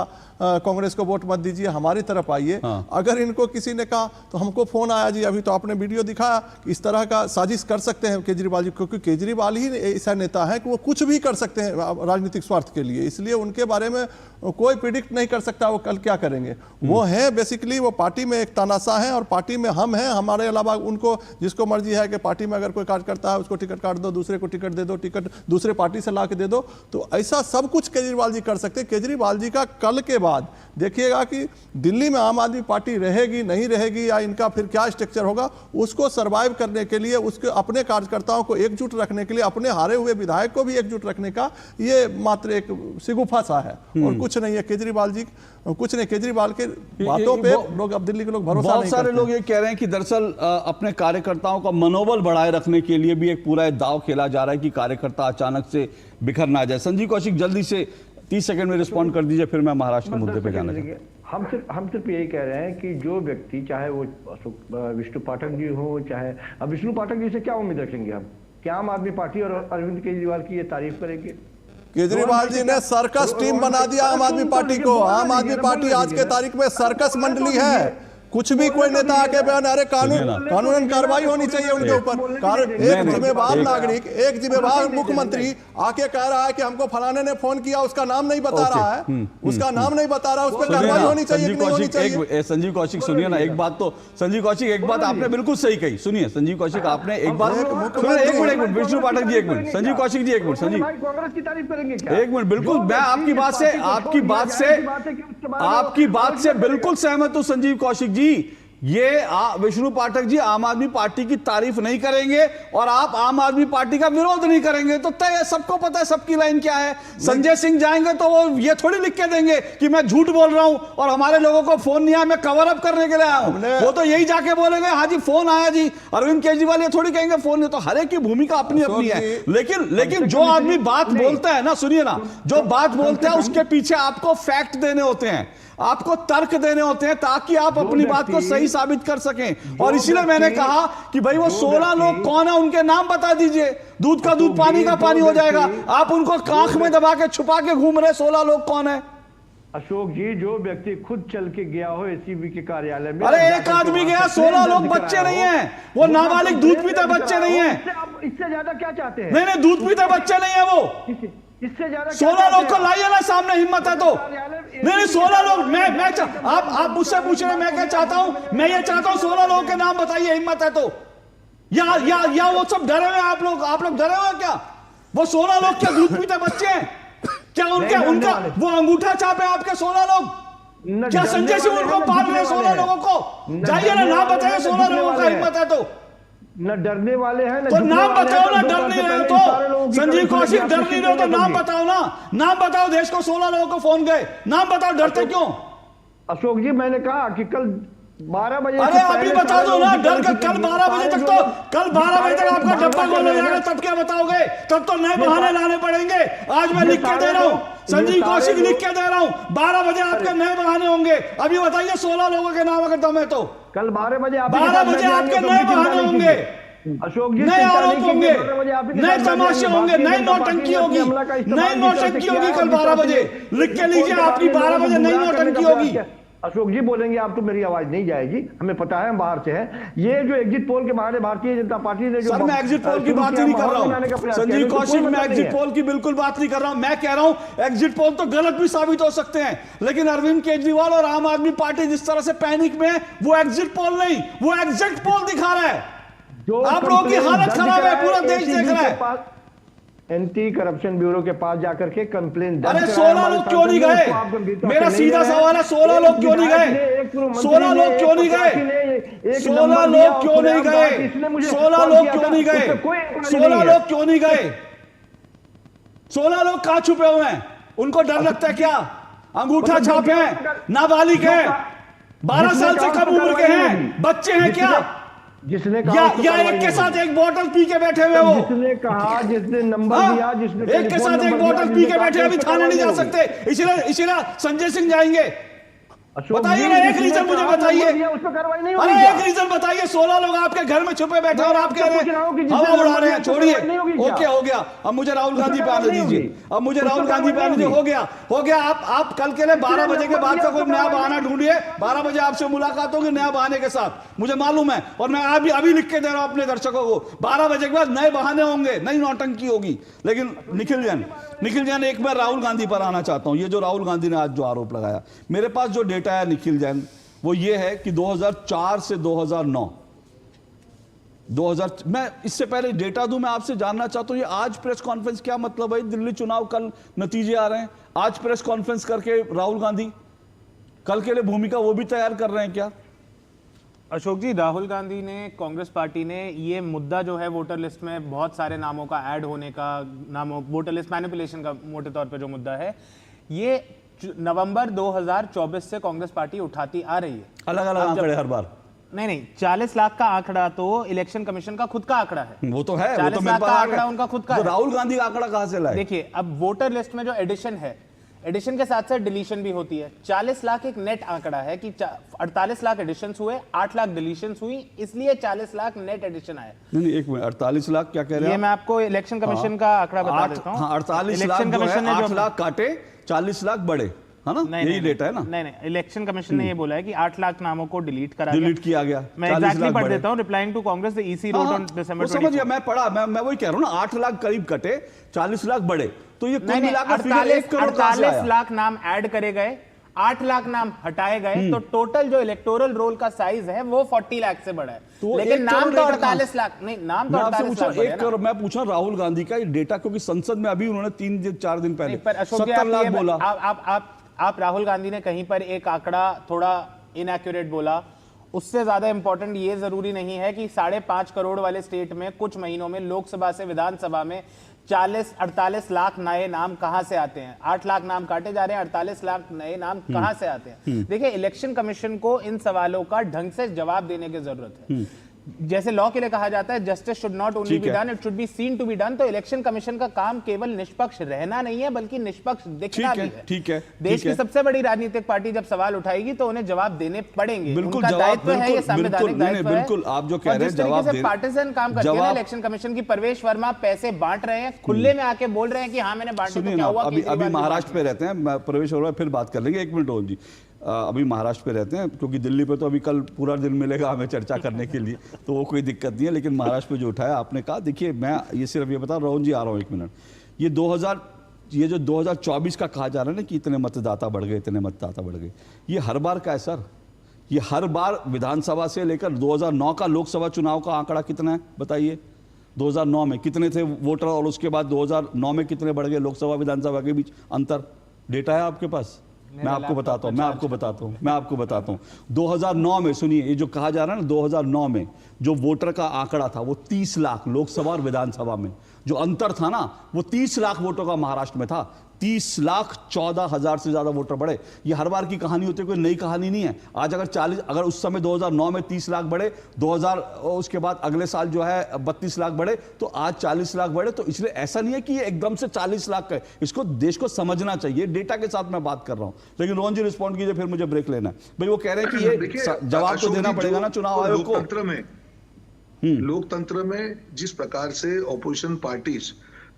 Speaker 2: कांग्रेस को वोट मत दीजिए, हमारी तरफ आइए। अगर इनको किसी ने कहा तो हमको फोन आया जी, अभी तो आपने वीडियो दिखाया, इस तरह का साजिश कर सकते हैं केजरीवाल जी, क्योंकि केजरीवाल ही ऐसा नेता है कि वो कुछ भी कर सकते हैं राजनीतिक स्वार्थ के लिए। इसलिए उनके बारे में कोई प्रिडिक्ट नहीं कर सकता वो कल क्या करेंगे। वो है बेसिकली, वो पार्टी में एक तानाशाह है और पार्टी में हम हैं। हमारे अलावा उनको जिसको मर्जी है कि पार्टी में अगर कोई कार्यकर्ता है उसको टिकट काट दो, दूसरे को टिकट दे दो, टिकट दूसरे पार्टी से ला के दे दो। तो ऐसा सब कुछ केजरीवाल जी कर सकते हैं। केजरीवाल जी का कल के बाद देखिएगा कि दिल्ली में आम आदमी पार्टी रहेगी नहीं रहेगी या इनका फिर क्या स्ट्रक्चर होगा, उसको सर्वाइव करने के लिए, उसके अपने कार्यकर्ताओं को एकजुट रखने के लिए, अपने हारे हुए विधायक को भी एकजुट रखने का ये मात्र एक सिगुफा सा है और कुछ नहीं है। केजरीवाल जी कुछ नहीं, केजरीवाल के बातों पे लोग, अब दिल्ली के लोग भरोसा नहीं करते।
Speaker 1: बहुत सारे लोग ये कह रहे हैं कि दरअसल अपने कार्यकर्ताओं का मनोबल बढ़ाए रखने के लिए भी एक पूरा दाव खेला जा रहा है कि कार्यकर्ता अचानक से बिखर ना जाए। संजीव कौशिक जल्दी से 30 सेकंड में रिस्पॉन्ड कर दीजिए, फिर मैं महाराष्ट्र के मुद्दे पे जाना चाहूँगा।
Speaker 12: हम सिर्फ यही कह रहे हैं कि जो व्यक्ति, चाहे वो विष्णु पाठक जी हो, चाहे अब विष्णु पाठक जी से क्या उम्मीद रखेंगे हम? क्या आम आदमी पार्टी और अरविंद केजरीवाल की ये तारीफ करेंगे?
Speaker 2: केजरीवाल जी ने सर्कस टीम बना दिया आम आदमी पार्टी को। आम आदमी पार्टी आज के तारीख में सर्कस मंडली है। कुछ भी कोई नेता आके बयान, अरे कानून कार्रवाई होनी चाहिए उनके ऊपर। एक जिम्मेवार नागरिक, एक जिम्मेवार मुख्यमंत्री आके कह रहा है कि हमको फलाने ने फोन किया, उसका नाम नहीं बता रहा है, उसका नाम नहीं बता रहा, उस पर कार्रवाई होनी चाहिए कि नहीं होनी चाहिए?
Speaker 1: संजीव कौशिक सुनिए ना एक बात, तो संजीव कौशिक एक बात आपने बिल्कुल सही कही। सुनिए संजीव कौशिक, आपने एक बात, एक मिनट विष्णु पाठक जी, एक मिनट, संजीव कौशिक जी एक मिनट, संजीव
Speaker 12: कांग्रेस की तारीफ करेंगे क्या?
Speaker 1: एक मिनट, बिल्कुल मैं आपकी बात से बिल्कुल सहमत हूं संजीव कौशिक जी। ये विष्णु पाठक जी आम आदमी पार्टी की तारीफ नहीं करेंगे और आप आम आदमी पार्टी का विरोध नहीं करेंगे, तो तय है, सबको पता है सबकी लाइन क्या है। संजय सिंह जाएंगे तो वो ये थोड़ी लिख के देंगे कि मैं झूठ बोल रहा हूं और हमारे लोगों को फोन नहीं आया, मैं कवर अप करने के लिए आया हूं। वो तो यही जाके बोलेंगे हाँ जी फोन आया जी। अरविंद केजरीवाल ये थोड़ी कहेंगे फोन नहीं। तो हर एक की भूमिका अपनी अपनी है। लेकिन जो आदमी बात बोलता है ना, सुनिए ना, जो बात बोलता है उसके पीछे आपको फैक्ट देने होते हैं, आपको तर्क देने होते हैं ताकि आप अपनी बात को सही साबित कर सकें। और इसीलिए मैंने कहा कि भाई वो 16 लोग कौन है, उनके नाम बता दीजिए। दूध का दूध पानी का पानी हो जाएगा। आप उनको कांख में दबा के छुपा के घूम रहे 16 लोग कौन है?
Speaker 12: अशोक जी, जो व्यक्ति खुद चल के गया हो एसीबी के कार्यालय में,
Speaker 1: अरे एक आदमी गया, 16 लोग बच्चे नहीं है, वो नाबालिग दूध पीते बच्चे नहीं है।
Speaker 12: इससे ज्यादा क्या चाहते हैं?
Speaker 1: नहीं, दूध पीते बच्चे नहीं है वो।
Speaker 12: इससे ज्यादा
Speaker 1: 16 लोग को लाइए ना सामने, हिम्मत है तो। नहीं 16 लोग, मैं आप मुझसे पूछ रहे हैं, मैं क्या चाहता हूं? मैं ये चाहता हूं 16 लोगों के नाम बताइए, हिम्मत है तो। या वो सब डरे हुए आप लोग डरे हुए क्या? वो 16 लोग क्या दूध पीते बच्चे हैं क्या? उनका वो अंगूठा छापे आपके 16 लोग क्या? संजय सिंह उनको पाल रहे 16 लोगों को? जाइए ना, नाम बताइए 16 लोगों का, हिम्मत है तो।
Speaker 12: न डरने वाले हैं,
Speaker 1: तो नाम बताओ ना, डर नहीं रहे तो। संजीव कौशिक डर नहीं रहे तो नाम बताओ ना, नाम बताओ। देश को 16 लोगों को फोन गए, नाम बताओ, डरते क्यों?
Speaker 12: अशोक जी मैंने कहा कि कल 12 बजे
Speaker 1: अरे अभी बता दो ना, डर का कल 12 बजे तक तो, कल 12 बजे तक आपका डब्बा खोल हो जाएगा, तब क्या बताओगे? तब तो नए बहाने लाने पड़ेंगे। आज मैं लिख के दे रहा हूं, संजीव कौशिक लिख के दे रहा हूं, 12 बजे आपके नए बहाने होंगे। अभी बताइए 16 लोगों के नाम अगर दम है तो
Speaker 12: कल 12 बजे
Speaker 1: 12 बजे आपके नए बहाने होंगे,
Speaker 12: अशोक जी
Speaker 1: नए आरोप होंगे, नए तमाशे होंगे, नई नौटंकी होगी, नई नौटंकी होगी कल 12 बजे। लिख के लीजिए, आपकी 12 बजे नई नौटंकी होगी।
Speaker 12: अशोक जी बोलेंगे आप तो मेरी आवाज नहीं जाएगी, हमें पता है हम बाहर से हैं। ये जो एग्जिट पोल के बहाने भारतीय जनता पार्टी ने जो
Speaker 1: सर मैं एग्जिट पोल की बात ही नहीं कर रहा हूं संजीव कौशिक, मैं एग्जिट पोल की बिल्कुल बात नहीं कर रहा हूं। मैं कह रहा हूं एग्जिट पोल तो गलत भी साबित हो सकते हैं, लेकिन अरविंद केजरीवाल और आम आदमी पार्टी जिस तरह से पैनिक में है, वो एग्जिट पोल नहीं, वो एग्जिट पोल दिखा रहा है। आप लोगों की हालत खराब है, पूरा देश देख रहा है।
Speaker 12: एंटी करप्शन ब्यूरो के पास जाकर के कंप्लेन।
Speaker 1: अरे 16 लोग क्यों नहीं गए? मेरा सीधा सवाल है, 16 लोग क्यों नहीं गए? 16 लोग क्यों नहीं गए? 16 लोग क्यों नहीं गए? 16 लोग क्यों नहीं गए? 16 लोग क्यों नहीं गए? 16 लोग कहां छुपे हुए हैं? उनको डर लगता है क्या? अंगूठा छाप है, नाबालिग है, 12 साल से कम उम्र के हैं, बच्चे हैं क्या?
Speaker 12: जिसने कहा
Speaker 1: या एक के साथ एक बोतल पी के बैठे हुए वो,
Speaker 12: जिसने कहा, जिसने नंबर दिया, जिसने
Speaker 1: एक के साथ एक बोतल पी के बैठे, अभी थाने नहीं जा सकते, इसीलिए संजय सिंह जाएंगे। बताइए ना एक रीजन मुझे बताइए, अरे एक रीजन बताइए। 16 लोग आपके घर में छुपे बैठे और आप कह रहे हैं हवा उड़ा रहे हैं। छोड़िए, ओके हो गया। अब मुझे राहुल गांधी पे आने दीजिए, अब मुझे राहुल गांधी पे आने दीजिए। हो गया। आप कल के लिए 12 बजे के बाद का कोई नया बहाना ढूंढिए। 12 बजे आपसे मुलाकात होगी नया बहाने के साथ, मुझे मालूम है, और मैं अभी लिख के दे रहा हूं अपने दर्शकों को, 12 बजे के बाद नए बहाने होंगे, नई नौटंकी होगी। लेकिन निखिल जैन, एक मैं राहुल गांधी पर आना चाहता हूं। ये जो राहुल गांधी ने आज जो आरोप लगाया, मेरे पास जो डेटा है निखिल जैन, वो ये है कि 2004 से 2009, मैं इससे पहले डेटा दूं, मैं आपसे जानना चाहता हूं ये आज प्रेस कॉन्फ्रेंस क्या मतलब है? दिल्ली चुनाव कल नतीजे आ रहे हैं, आज प्रेस कॉन्फ्रेंस करके राहुल गांधी कल के लिए भूमिका वो भी तैयार कर रहे हैं क्या?
Speaker 3: अशोक जी, राहुल गांधी ने, कांग्रेस पार्टी ने ये मुद्दा जो है वोटर लिस्ट में बहुत सारे नामों का ऐड होने का, वोटर लिस्ट मैनिपुलेशन का मोटे तौर पे जो मुद्दा है, ये नवंबर 2024 से कांग्रेस पार्टी उठाती आ रही है।
Speaker 1: अलग अलग आंकड़े हर बार
Speaker 3: नहीं, 40 लाख का आंकड़ा तो इलेक्शन कमीशन का खुद का आंकड़ा है।
Speaker 1: वो तो है,
Speaker 3: 40 लाख का आंकड़ा उनका खुद का है।
Speaker 1: राहुल गांधी का आंकड़ा कहां से लाए?
Speaker 3: देखिए, अब वोटर लिस्ट में जो एडिशन है, एडिशन के साथ साथ डिलीशन भी होती है। 40 लाख एक नेट आंकड़ा है कि 48 लाख एडिशंस हुए, 8 लाख डिलीशंस हुई, इसलिए 40 लाख नेट एडिशन आए।
Speaker 1: नहीं, एक मिनट, 48 लाख क्या कह रहे हैं?
Speaker 3: ये मैं आपको इलेक्शन कमीशन का आंकड़ा बता देता हूं।
Speaker 1: 48 लाख जो है, 8 लाख काटे, 40 लाख बढ़े, है ना? यही डेटा है ना?
Speaker 3: नहीं, इलेक्शन कमीशन ने ये बोला है कि 8 लाख नामों को डिलीट
Speaker 1: किया गया।
Speaker 3: मैं एग्जैक्टली पढ़ देता हूं। Replying to Congress, the EC ruled on December 24।
Speaker 1: समझ गया, मैं पढ़ा, मैं वही कह रहा हूं ना, 8 लाख करीब कटे, 40 लाख बढ़े, तो ये कुल मिलाकर
Speaker 3: 48 लाख नाम ऐड करे गए, 8 लाख नाम हटाए गए, तो टोटल जो इलेक्टोरल रोल का साइज है वो 40 लाख से बड़ा है। लेकिन नाम तो 48 लाख नहीं, नाम तो 48 लाख।
Speaker 1: 1 करोड़ मैं पूछा राहुल गांधी का डेटा, क्योंकि संसद में अभी उन्होंने 3-4 दिन पहले 70 लाख बोला।
Speaker 3: आप राहुल गांधी ने कहीं पर एक आंकड़ा थोड़ा इनएक्यूरेट बोला, उससे ज्यादा इंपॉर्टेंट ये जरूरी नहीं है कि 5.5 करोड़ वाले स्टेट में कुछ महीनों में लोकसभा से विधानसभा में 48 लाख नए नाम कहां से आते हैं? 8 लाख नाम काटे जा रहे हैं, 48 लाख नए नाम कहां से आते हैं? देखिए, इलेक्शन कमीशन को इन सवालों का ढंग से जवाब देने की जरूरत है। जैसे लॉ के लिए कहा जाता है, justice should not only be done, it should be seen to be done. तो इलेक्शन कमीशन का काम केवल निष्पक्ष रहना नहीं है, बल्कि निष्पक्ष दिखना भी है।
Speaker 1: ठीक है।
Speaker 3: देश की सबसे बड़ी राजनीतिक पार्टी जब सवाल उठाएगी तो उन्हें जवाब देने पड़ेंगे। उनका दायित्व है, ये संवैधानिक दायित्व है।
Speaker 1: बिल्कुल, आप जो कह रहे हैं जवाब देने,
Speaker 3: पार्टिजन काम करते हैं इलेक्शन कमीशन की। परवेश वर्मा पैसे बांट रहे हैं, खुले में आके बोल रहे हैं कि हाँ मैंने बांटे, तो क्या हुआ?
Speaker 1: अभी महाराष्ट्र पे रहते हैं, प्रवेश वर्मा फिर बात कर लेंगे। 1 मिनट रोहन जी, अभी महाराष्ट्र पे रहते हैं, क्योंकि दिल्ली पे तो अभी कल पूरा दिन मिलेगा हमें चर्चा करने के लिए, तो वो कोई दिक्कत नहीं है। लेकिन महाराष्ट्र पे जो उठाया आपने कहा, देखिए मैं ये सिर्फ ये बता, रोहन जी आ रहा हूँ 1 मिनट, ये जो 2024 का कहा जा रहा है ना कि इतने मतदाता बढ़ गए, ये हर बार का है सर। ये हर बार विधानसभा से लेकर 2009 का लोकसभा चुनाव का आंकड़ा कितना है बताइए? 2009 में कितने थे वोटर, और उसके बाद 2009 में कितने बढ़ गए लोकसभा विधानसभा के बीच अंतर? डेटा है आपके पास? मैं आपको बताता हूं 2009 में, सुनिए, ये जो कहा जा रहा है ना, 2009 में जो वोटर का आंकड़ा था वो 30 लाख लोकसभा और विधानसभा में, जो अंतर था ना वो 30 लाख वोटों का महाराष्ट्र में था। 30,14,000 से ज्यादा वोटर बढ़े। ये हर बार की कहानी होती है, कोई नई कहानी नहीं है। आज अगर उस समय 2009 में 30 लाख बढ़े, 2000 उसके बाद अगले साल जो है 32 लाख बढ़े, तो आज 40 लाख बढ़े। तो इसलिए ऐसा नहीं है कि ये एकदम से 40 लाख का है, इसको देश को समझना चाहिए, डेटा के साथ मैं बात कर रहा हूं। लेकिन रोहन जी रिस्पॉन्ड कीजिए, फिर मुझे ब्रेक लेना है। भाई वो कह रहे हैं कि ये जवाब तो देना पड़ेगा ना चुनाव आयोग को।
Speaker 13: लोकतंत्र में जिस प्रकार से ऑपोजिशन पार्टीज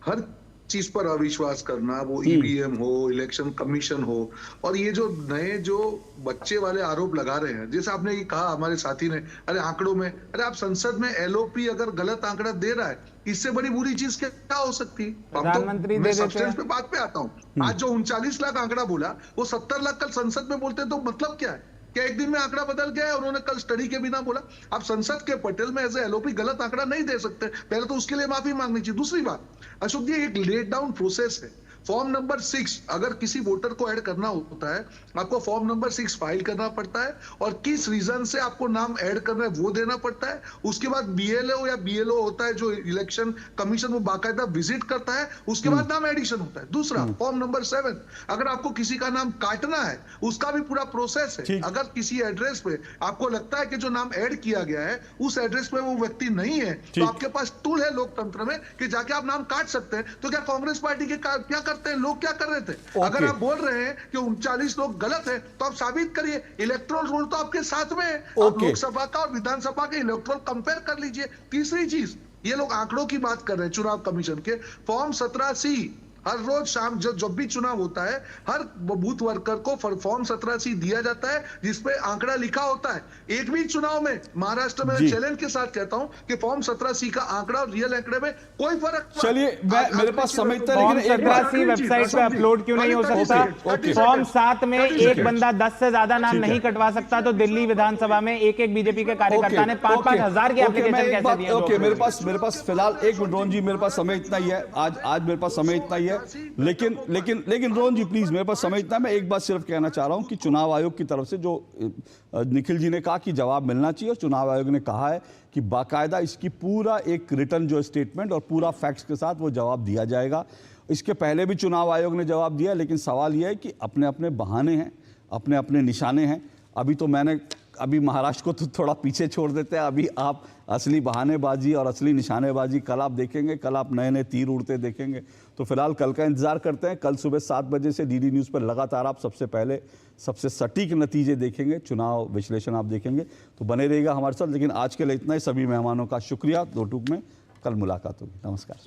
Speaker 13: हर चीज पर अविश्वास करना, वो ईवीएम हो, इलेक्शन कमीशन हो, और ये जो नए जो बच्चे वाले आरोप लगा रहे हैं, जैसे आपने ये कहा हमारे साथी ने, अरे आंकड़ों में, अरे आप संसद में एलओपी अगर गलत आंकड़ा दे रहा है, इससे बड़ी बुरी चीज क्या हो सकती है?
Speaker 3: प्रधानमंत्री
Speaker 13: मैं सब्सटेंस पे बात पे आता हूँ। आज जो 39 लाख आंकड़ा बोला, वो 70 लाख कल संसद में बोलते तो मतलब क्या है? क्या एक दिन में आंकड़ा बदल गया है? उन्होंने कल स्टडी के बिना बोला। आप संसद के पटेल में एज एलओपी गलत आंकड़ा नहीं दे सकते। पहले तो उसके लिए माफी मांगनी चाहिए। दूसरी बात, अशोक जी, एक लेट डाउन प्रोसेस है। फॉर्म नंबर 6 अगर किसी वोटर को ऐड करना होता है, आपको फॉर्म नंबर 6 फाइल करना पड़ता है, और किस रीजन से आपको नाम ऐड करना है वो देना पड़ता है। उसके बाद बीएलओ या बीएलओ होता है जो इलेक्शन कमीशन वो बाकायदा विजिट करता है, उसके बाद नाम एडिशन होता है। दूसरा, फॉर्म नंबर 7 अगर आपको किसी का नाम काटना है, उसका भी पूरा प्रोसेस है। अगर किसी एड्रेस पे आपको लगता है कि जो नाम ऐड किया गया है उस एड्रेस पे वो व्यक्ति नहीं है, तो आपके पास टूल है लोकतंत्र में कि जाके आप नाम काट सकते हैं। तो क्या कांग्रेस पार्टी के क्या करते हैं लोग, क्या कर रहे थे? अगर आप बोल रहे हैं कि 39 लोग गलत है, तो आप साबित करिए। इलेक्ट्रोल रोल तो आपके साथ में है। आप लोकसभा का और विधानसभा के इलेक्ट्रोल कंपेयर कर लीजिए। तीसरी चीज, ये लोग आंकड़ों की बात कर रहे हैं चुनाव कमीशन के। फॉर्म 17C हर रोज शाम जब भी चुनाव होता है, हर बूथ वर्कर को फॉर्म 17C दिया जाता है, जिसपे आंकड़ा लिखा होता है। एक भी चुनाव में महाराष्ट्र में चैलेंज के साथ कहता हूं कि फॉर्म 17C का आंकड़ा और रियल आंकड़े में कोई फर्क।
Speaker 1: चलिए, मेरे पास समय था, लेकिन
Speaker 3: 17C वेबसाइट पे अपलोड क्यों नहीं हो सकता? फॉर्म 7 में एक बंदा 10 से ज्यादा नाम नहीं कटवा सकता, तो दिल्ली विधानसभा में एक बीजेपी के कार्यकर्ता ने 5-5 हजार के एप्लीकेशन कैसे दिए?
Speaker 1: ओके, मेरे पास फिलहाल एक मिनट रोहन जी, मेरे पास समय इतना ही है। आज मेरे पास समय इतना ही है। लेकिन रोहन जी प्लीज, मेरे पास समय इतना, मैं एक बात सिर्फ कहना चाह रहा हूं कि चुनाव आयोग की तरफ से जो निखिल जी ने कहा कि जवाब मिलना चाहिए, और चुनाव आयोग ने कहा है कि बाकायदा इसकी पूरा एक रिटर्न जो स्टेटमेंट और पूरा फैक्ट्स के साथ वो जवाब दिया जाएगा। इसके पहले भी चुनाव आयोग ने जवाब दिया, लेकिन सवाल यह है कि अपने अपने बहाने हैं, अपने अपने निशाने हैं। अभी महाराष्ट्र को तो थोड़ा पीछे छोड़ देते हैं। अभी आप असली बहानेबाजी और असली निशानेबाजी कल आप देखेंगे, कल आप नए नए तीर उड़ते देखेंगे। तो फिलहाल कल का इंतजार करते हैं। कल सुबह 7 बजे से डीडी न्यूज़ पर लगातार आप सबसे पहले सबसे सटीक नतीजे देखेंगे, चुनाव विश्लेषण आप देखेंगे। तो बने रहिएगा हमारे साथ। लेकिन आज के लिए इतना ही। सभी मेहमानों का शुक्रिया। 2 टूक में कल मुलाकात होगी। नमस्कार।